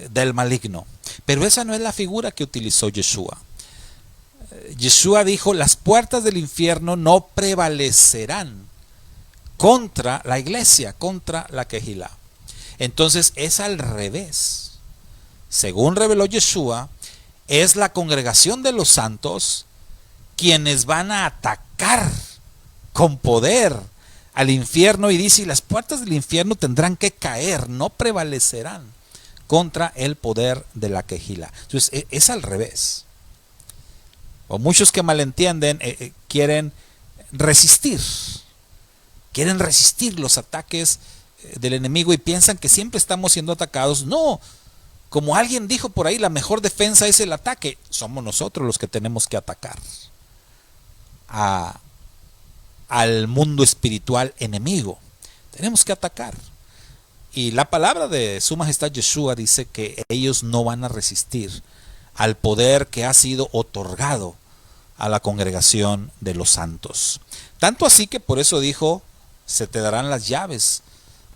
del maligno. Pero esa no es la figura que utilizó Yeshua. Yeshua dijo: las puertas del infierno no prevalecerán contra la iglesia, contra la Kehilá. Entonces es al revés. Según reveló Yeshua, es la congregación de los santos quienes van a atacar con poder al infierno, y dice: y las puertas del infierno tendrán que caer, no prevalecerán contra el poder de la quejila. Entonces es al revés. O muchos que malentienden quieren resistir los ataques del enemigo y piensan que siempre estamos siendo atacados. No, como alguien dijo por ahí, la mejor defensa es el ataque. Somos nosotros los que tenemos que atacar al mundo espiritual enemigo. Tenemos que atacar. Y la palabra de Su Majestad Yeshua dice que ellos no van a resistir al poder que ha sido otorgado a la congregación de los santos. Tanto así que por eso dijo, se te darán las llaves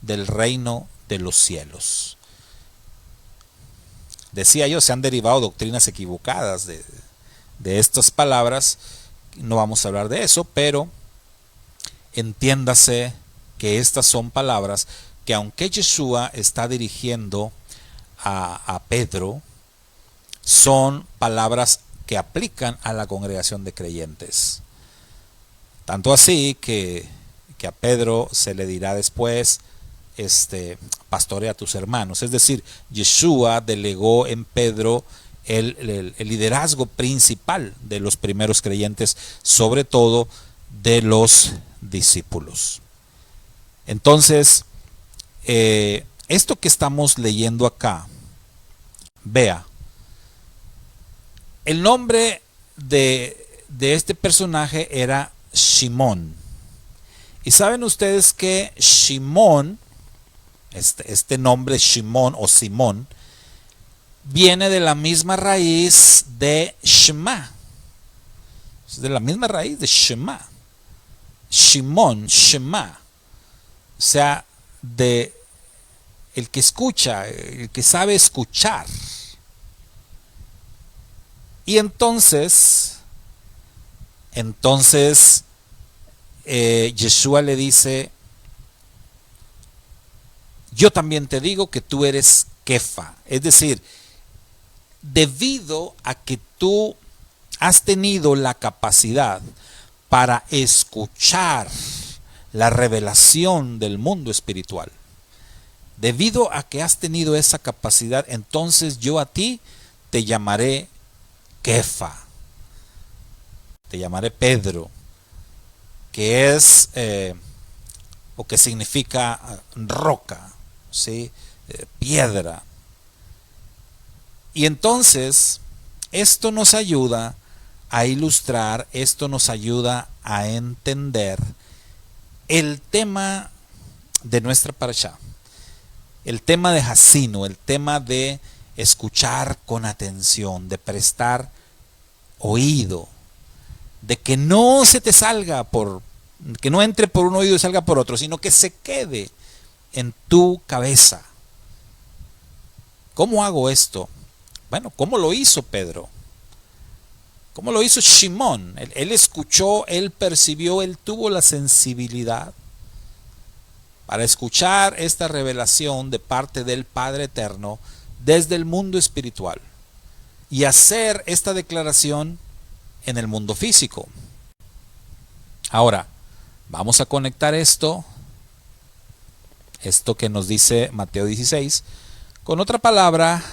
del reino de los cielos. Decía yo, se han derivado doctrinas equivocadas de estas palabras. No vamos a hablar de eso, pero entiéndase que estas son palabras que, aunque Yeshua está dirigiendo a Pedro, son palabras que aplican a la congregación de creyentes. Tanto así que a Pedro se le dirá después, pastorea a tus hermanos. Es decir, Yeshua delegó en Pedro el liderazgo principal de los primeros creyentes, sobre todo de los discípulos. Entonces, esto que estamos leyendo acá, vea, el nombre de este personaje era Shimón. Y saben ustedes que Shimón, este nombre Shimón o Simón, viene de la misma raíz de Shema. Es de la misma raíz de Shema. Shimón, Shema. O sea, de el que escucha, el que sabe escuchar. Y entonces Yeshua le dice, yo también te digo que tú eres Kefa. Es decir, debido a que tú has tenido la capacidad para escuchar la revelación del mundo espiritual, debido a que has tenido esa capacidad, entonces yo a ti te llamaré Kefa, te llamaré Pedro, que es o que significa roca, ¿sí? Piedra. Y entonces esto nos ayuda a ilustrar, esto nos ayuda a entender el tema de nuestra parashá, el tema de Jacino, el tema de escuchar con atención, de prestar oído, de que no se te salga que no entre por un oído y salga por otro, sino que se quede en tu cabeza. ¿Cómo hago esto? Bueno, ¿cómo lo hizo Pedro? ¿Cómo lo hizo Shimón? Él escuchó, él percibió, él tuvo la sensibilidad para escuchar esta revelación de parte del Padre Eterno desde el mundo espiritual y hacer esta declaración en el mundo físico. Ahora, vamos a conectar esto que nos dice Mateo 16, con otra palabra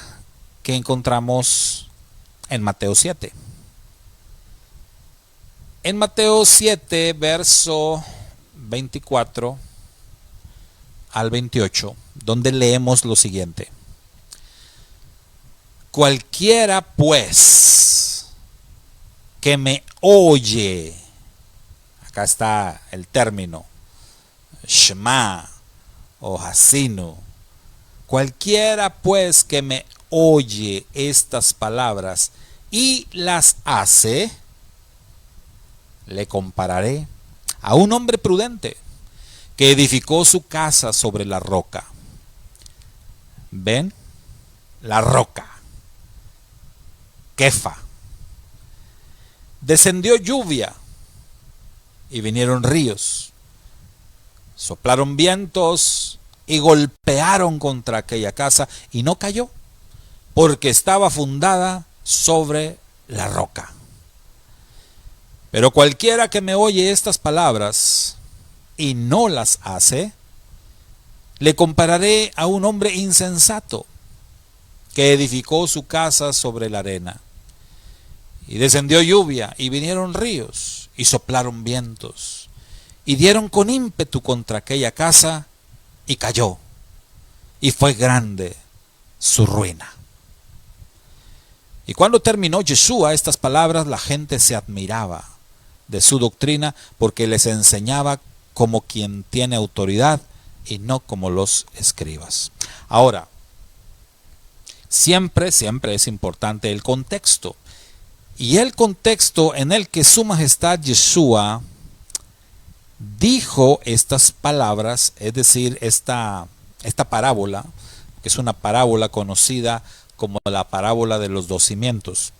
que encontramos en Mateo 7. En Mateo 7, verso 24 al 28, donde leemos lo siguiente. Cualquiera pues que me oye, acá está el término, Shema o Jacino, cualquiera pues que me oye estas palabras y las hace, le compararé a un hombre prudente que edificó su casa sobre la roca. ¿Ven? La roca. Kefa. Descendió lluvia y vinieron ríos. Soplaron vientos y golpearon contra aquella casa y no cayó, porque estaba fundada sobre la roca. Pero cualquiera que me oye estas palabras y no las hace, le compararé a un hombre insensato que edificó su casa sobre la arena. Y descendió lluvia, y vinieron ríos, y soplaron vientos, y dieron con ímpetu contra aquella casa, y cayó, y fue grande su ruina. Y cuando terminó Yeshua estas palabras, la gente se admiraba de su doctrina, porque les enseñaba como quien tiene autoridad y no como los escribas. Ahora, siempre es importante el contexto. Y el contexto en el que Su Majestad Yeshua dijo estas palabras, es decir, esta parábola, que es una parábola conocida como la parábola de los dos cimientos.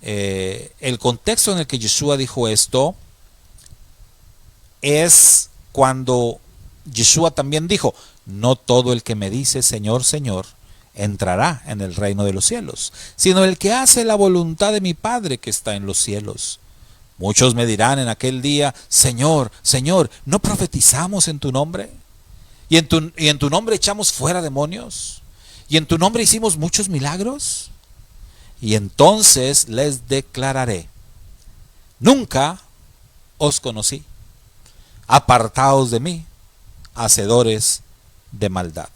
El contexto en el que Yeshua dijo esto es cuando Yeshua también dijo: no todo el que me dice Señor, Señor, entrará en el reino de los cielos, sino el que hace la voluntad de mi Padre que está en los cielos. Muchos me dirán en aquel día: Señor, Señor, ¿no profetizamos en tu nombre? ¿Y en tu nombre echamos fuera demonios? ¿Y en tu nombre hicimos muchos milagros? Y entonces les declararé: nunca os conocí. Apartaos de mí, hacedores de maldad.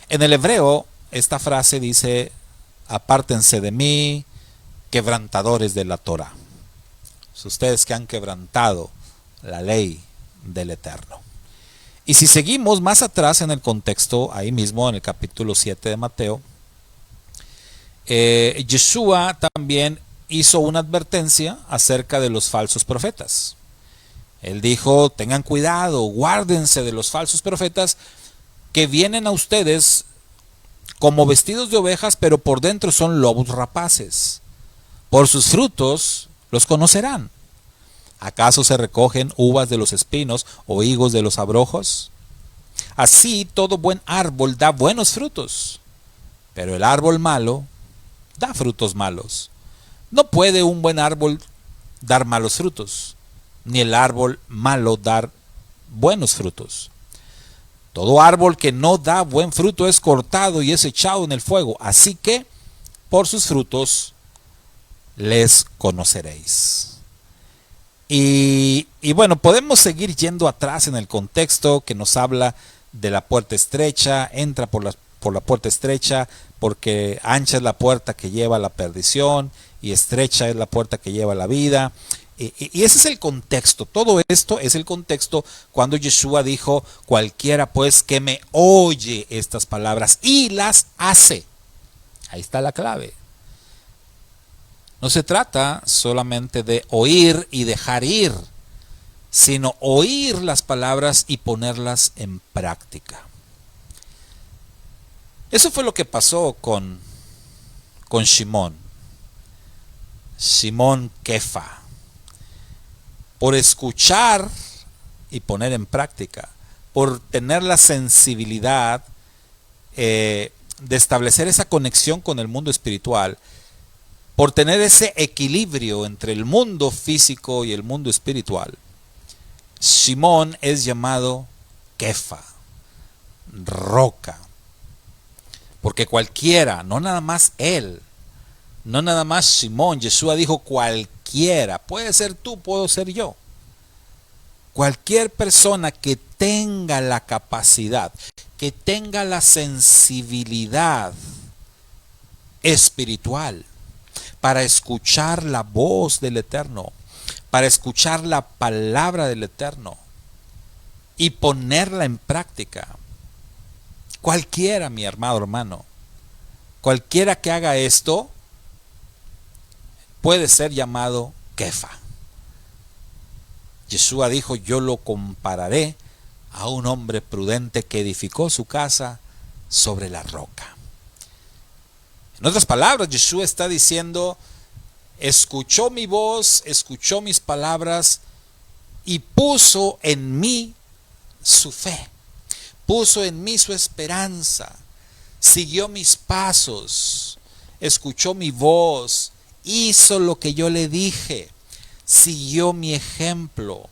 En el hebreo, esta frase dice: apártense de mí, quebrantadores de la Torah. Ustedes que han quebrantado la ley del Eterno. Y si seguimos más atrás en el contexto, ahí mismo en el capítulo 7 de Mateo, Yeshua también hizo una advertencia acerca de los falsos profetas. Él dijo: tengan cuidado, guárdense de los falsos profetas que vienen a ustedes como vestidos de ovejas, pero por dentro son lobos rapaces. Por sus frutos los conocerán. ¿Acaso se recogen uvas de los espinos o higos de los abrojos? Así todo buen árbol da buenos frutos, pero el árbol malo da frutos malos. No puede un buen árbol dar malos frutos, ni el árbol malo dar buenos frutos. Todo árbol que no da buen fruto es cortado y es echado en el fuego. Así que por sus frutos les conoceréis. Y bueno, podemos seguir yendo atrás en el contexto que nos habla de la puerta estrecha. Entra por la puerta estrecha, porque ancha es la puerta que lleva a la perdición y estrecha es la puerta que lleva a la vida. Y ese es el contexto. Todo esto es el contexto cuando Yeshua dijo: cualquiera pues que me oye estas palabras y las hace. Ahí está la clave. No se trata solamente de oír y dejar ir, sino oír las palabras y ponerlas en práctica. Eso fue lo que pasó con Simón Kefa. Por escuchar y poner en práctica, por tener la sensibilidad de establecer esa conexión con el mundo espiritual, por tener ese equilibrio entre el mundo físico y el mundo espiritual, Simón es llamado Kefa, roca. Porque cualquiera, no nada más él, no nada más Simón, Yeshua dijo cualquiera, puede ser tú, puedo ser yo. Cualquier persona que tenga la capacidad, que tenga la sensibilidad espiritual para escuchar la voz del Eterno, para escuchar la palabra del Eterno y ponerla en práctica. Cualquiera, mi amado hermano, cualquiera que haga esto puede ser llamado Kefa. Yeshua dijo: yo lo compararé a un hombre prudente que edificó su casa sobre la roca. En otras palabras, Yeshua está diciendo: escuchó mi voz, escuchó mis palabras y puso en mí su fe, puso en mí su esperanza, siguió mis pasos, escuchó mi voz, hizo lo que yo le dije, siguió mi ejemplo.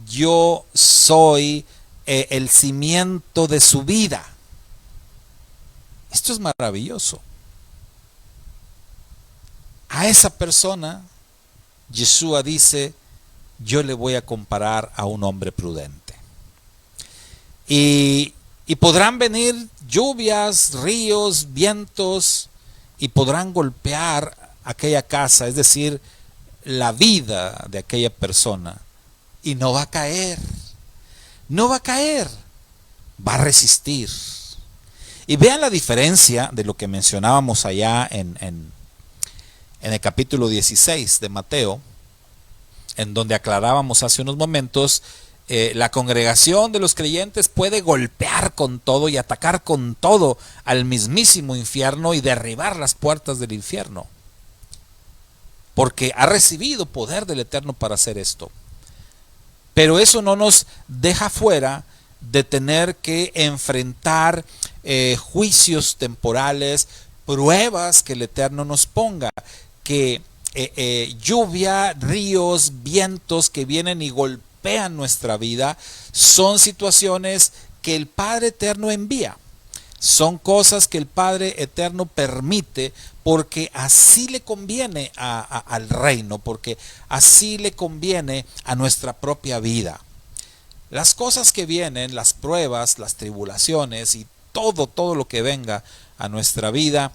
Yo soy el cimiento de su vida. Esto es maravilloso. A esa persona, Yeshua dice, yo le voy a comparar a un hombre prudente. Y podrán venir lluvias, ríos, vientos, y podrán golpear aquella casa, es decir, la vida de aquella persona, y no va a caer. No va a caer, va a resistir. Y vean la diferencia de lo que mencionábamos allá en el capítulo 16 de Mateo, en donde aclarábamos hace unos momentos, la congregación de los creyentes puede golpear con todo y atacar con todo al mismísimo infierno y derribar las puertas del infierno, porque ha recibido poder del Eterno para hacer esto. Pero eso no nos deja fuera de tener que enfrentar juicios temporales, pruebas que el Eterno nos ponga, que lluvia, ríos, vientos que vienen y golpean nuestra vida, son situaciones que el Padre Eterno envía. Son cosas que el Padre Eterno permite porque así le conviene al reino, porque así le conviene a nuestra propia vida. Las cosas que vienen, las pruebas, las tribulaciones y todo lo que venga a nuestra vida,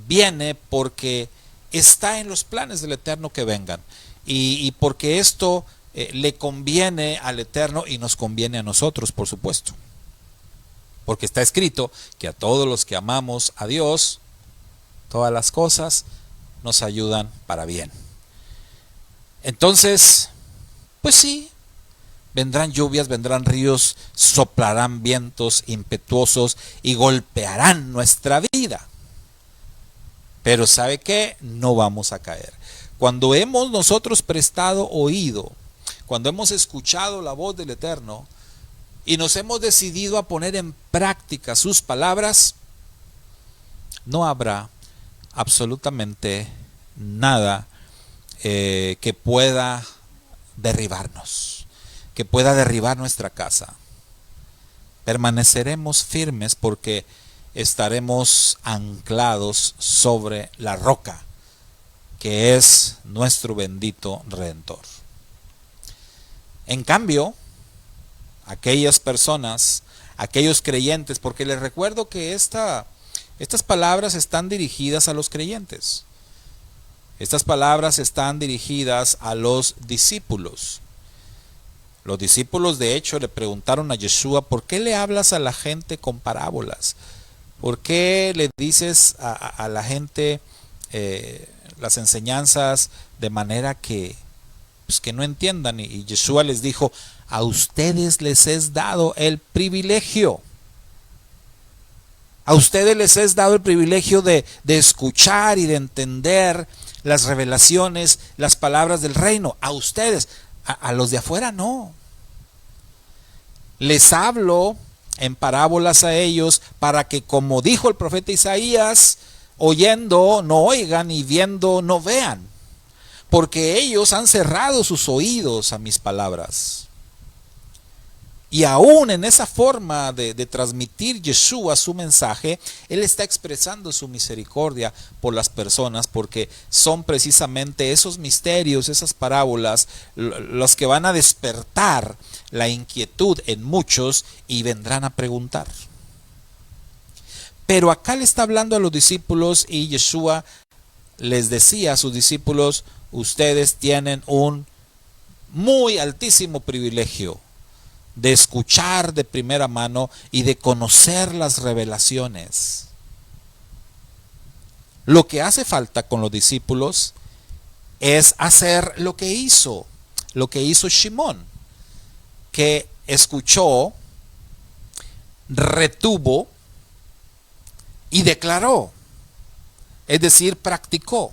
viene porque está en los planes del Eterno que vengan. Y porque esto le conviene al Eterno y nos conviene a nosotros, por supuesto. Porque está escrito que a todos los que amamos a Dios, todas las cosas nos ayudan para bien. Entonces, pues sí, vendrán lluvias, vendrán ríos, soplarán vientos impetuosos y golpearán nuestra vida. Pero ¿sabe qué? No vamos a caer. Cuando hemos nosotros prestado oído, cuando hemos escuchado la voz del Eterno, y nos hemos decidido a poner en práctica sus palabras, no habrá absolutamente nada que pueda derribarnos, que pueda derribar nuestra casa. Permaneceremos firmes porque estaremos anclados sobre la roca, que es nuestro bendito Redentor. En cambio, aquellas personas, aquellos creyentes, porque les recuerdo que estas palabras están dirigidas a los creyentes. Estas palabras están dirigidas a los discípulos. Los discípulos, de hecho, le preguntaron a Yeshua, ¿por qué le hablas a la gente con parábolas? ¿Por qué le dices a la gente las enseñanzas de manera que no entiendan? Y Yeshua les dijo, a ustedes les es dado el privilegio. A ustedes les es dado el privilegio de escuchar y de entender las revelaciones, las palabras del reino. A ustedes, a los de afuera no. Les hablo en parábolas a ellos para que, como dijo el profeta Isaías, oyendo no oigan y viendo no vean, porque ellos han cerrado sus oídos a mis palabras. Y aún en esa forma de transmitir Yeshua su mensaje, Él está expresando su misericordia por las personas, porque son precisamente esos misterios, esas parábolas, los que van a despertar la inquietud en muchos y vendrán a preguntar. Pero acá le está hablando a los discípulos y Yeshua les decía a sus discípulos, ustedes tienen un muy altísimo privilegio de escuchar de primera mano y de conocer las revelaciones. Lo que hace falta con los discípulos es hacer lo que hizo Shimón, que escuchó, retuvo y declaró, es decir, practicó.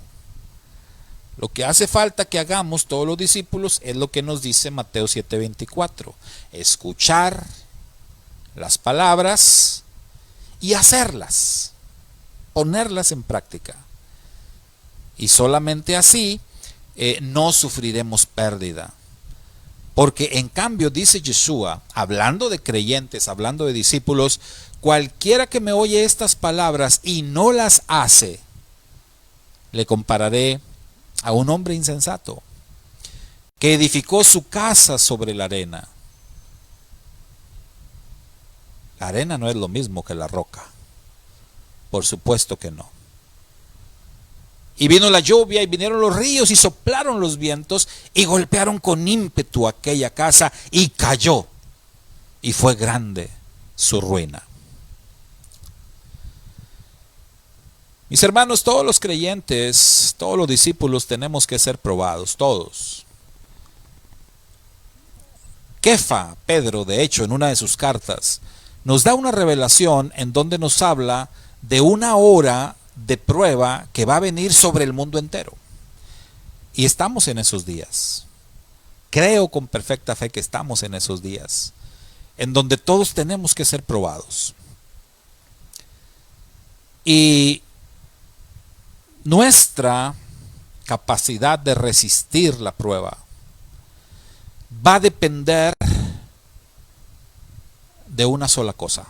Lo que hace falta que hagamos todos los discípulos es lo que nos dice Mateo 7:24. Escuchar las palabras y hacerlas, ponerlas en práctica. Y solamente así no sufriremos pérdida. Porque en cambio dice Yeshua, hablando de creyentes, hablando de discípulos, cualquiera que me oye estas palabras y no las hace, le compararé a un hombre insensato que edificó su casa sobre la arena. La arena no es lo mismo que la roca. Por supuesto que no. Y vino la lluvia y vinieron los ríos y soplaron los vientos y golpearon con ímpetu aquella casa y cayó. Y fue grande su ruina. Mis hermanos, todos los creyentes, todos los discípulos tenemos que ser probados, todos. Kefa, Pedro, de hecho, en una de sus cartas, nos da una revelación en donde nos habla de una hora de prueba que va a venir sobre el mundo entero. Y estamos en esos días. Creo con perfecta fe que estamos en esos días, en donde todos tenemos que ser probados. Y nuestra capacidad de resistir la prueba va a depender de una sola cosa,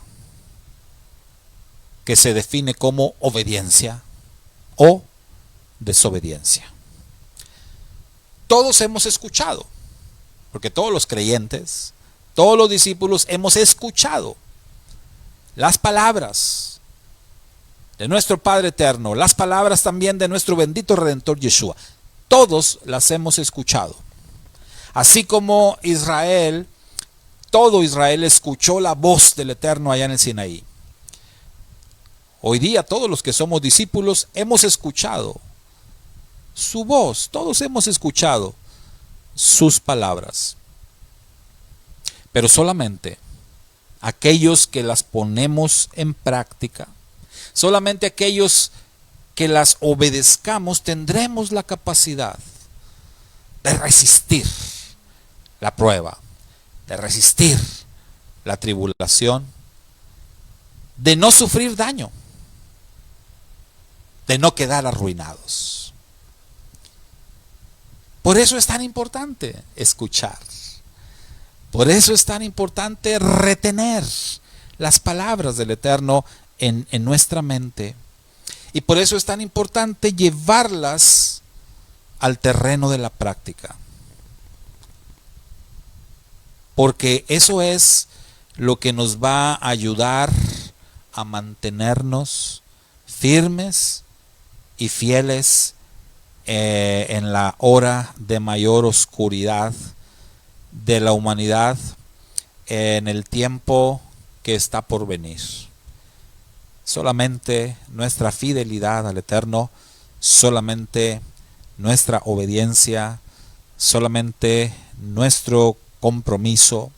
que se define como obediencia o desobediencia. Todos hemos escuchado, porque todos los creyentes, todos los discípulos hemos escuchado las palabras de nuestro Padre Eterno, las palabras también de nuestro bendito Redentor Yeshua. Todos las hemos escuchado. Así como Israel, todo Israel escuchó la voz del Eterno allá en el Sinaí. Hoy día todos los que somos discípulos hemos escuchado su voz, todos hemos escuchado sus palabras. Pero solamente aquellos que las ponemos en práctica, solamente aquellos que las obedezcamos, tendremos la capacidad de resistir la prueba, de resistir la tribulación, de no sufrir daño, de no quedar arruinados. Por eso es tan importante escuchar. Por eso es tan importante retener las palabras del Eterno en nuestra mente. Y por eso es tan importante llevarlas al terreno de la práctica. Porque eso es lo que nos va a ayudar a mantenernos firmes y fieles en la hora de mayor oscuridad de la humanidad, en el tiempo que está por venir. Solamente nuestra fidelidad al Eterno, solamente nuestra obediencia, solamente nuestro compromiso,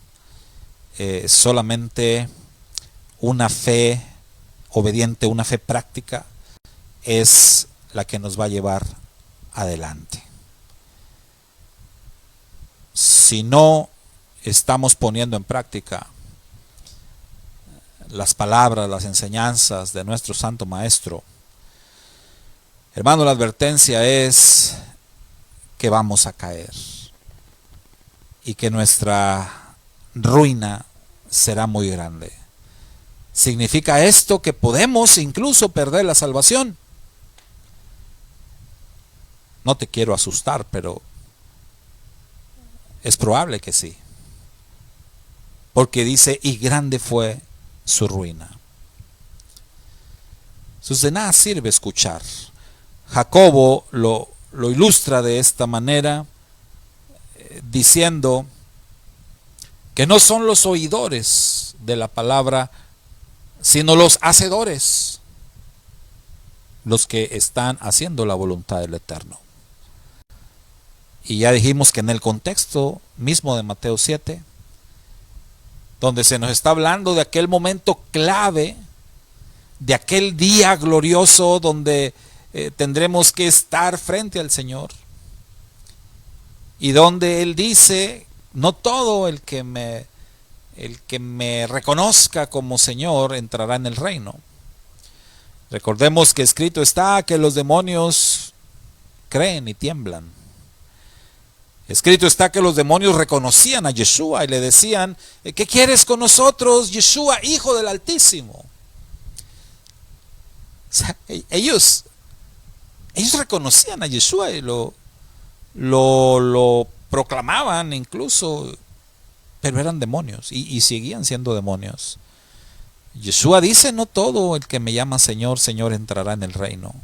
solamente una fe obediente, una fe práctica, es la que nos va a llevar adelante. Si no estamos poniendo en práctica las palabras, las enseñanzas de nuestro Santo Maestro, hermano, la advertencia es que vamos a caer y que nuestra ruina será muy grande. ¿Significa esto que podemos incluso perder la salvación? No te quiero asustar, pero es probable que sí. Porque dice, y grande fue su ruina. Entonces de nada sirve escuchar. Jacobo lo ilustra de esta manera, diciendo que no son los oidores de la palabra, sino los hacedores, los que están haciendo la voluntad del Eterno. Y ya dijimos que en el contexto mismo de Mateo 7, donde se nos está hablando de aquel momento clave, de aquel día glorioso donde tendremos que estar frente al Señor, y donde Él dice, no todo el que me reconozca como Señor entrará en el reino. Recordemos que escrito está que los demonios creen y tiemblan. Escrito está que los demonios reconocían a Yeshua y le decían: ¿qué quieres con nosotros, Yeshua, Hijo del Altísimo? O sea, ellos reconocían a Yeshua y lo proclamaban incluso, pero eran demonios y seguían siendo demonios. Yeshua dice: no todo el que me llama Señor, Señor entrará en el reino.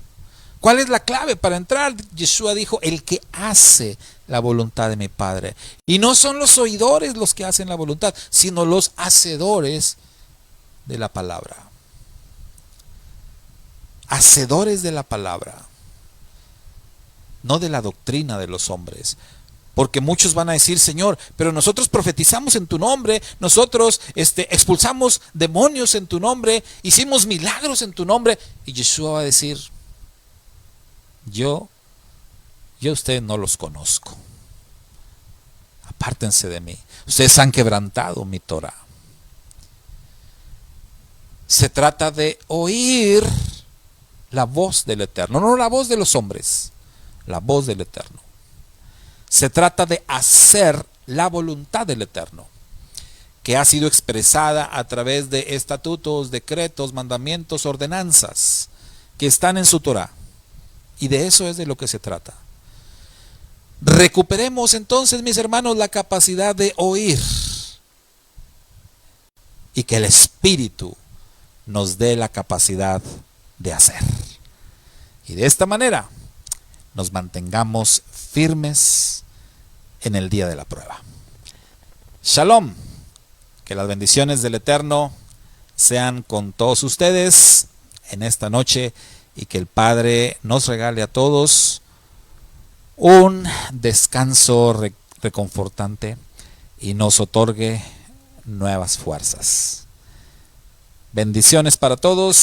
¿Cuál es la clave para entrar? Yeshua dijo: el que hace la voluntad de mi Padre. Y no son los oidores los que hacen la voluntad, sino los hacedores de la palabra. Hacedores de la palabra, no de la doctrina de los hombres. Porque muchos van a decir: Señor, pero nosotros profetizamos en tu nombre, nosotros expulsamos demonios en tu nombre, hicimos milagros en tu nombre. Y Yeshua va a decir: yo a ustedes no los conozco. Apártense de mí. Ustedes han quebrantado mi Torah. Se trata de oír la voz del Eterno, no la voz de los hombres, la voz del Eterno. Se trata de hacer la voluntad del Eterno, que ha sido expresada a través de estatutos, decretos, mandamientos, ordenanzas, que están en su Torah. Y de eso es de lo que se trata. Recuperemos entonces, mis hermanos, la capacidad de oír, y que el Espíritu nos dé la capacidad de hacer. Y de esta manera nos mantengamos firmes en el día de la prueba. Shalom. Que las bendiciones del Eterno sean con todos ustedes en esta noche, y que el Padre nos regale a todos un descanso reconfortante y nos otorgue nuevas fuerzas. Bendiciones para todos.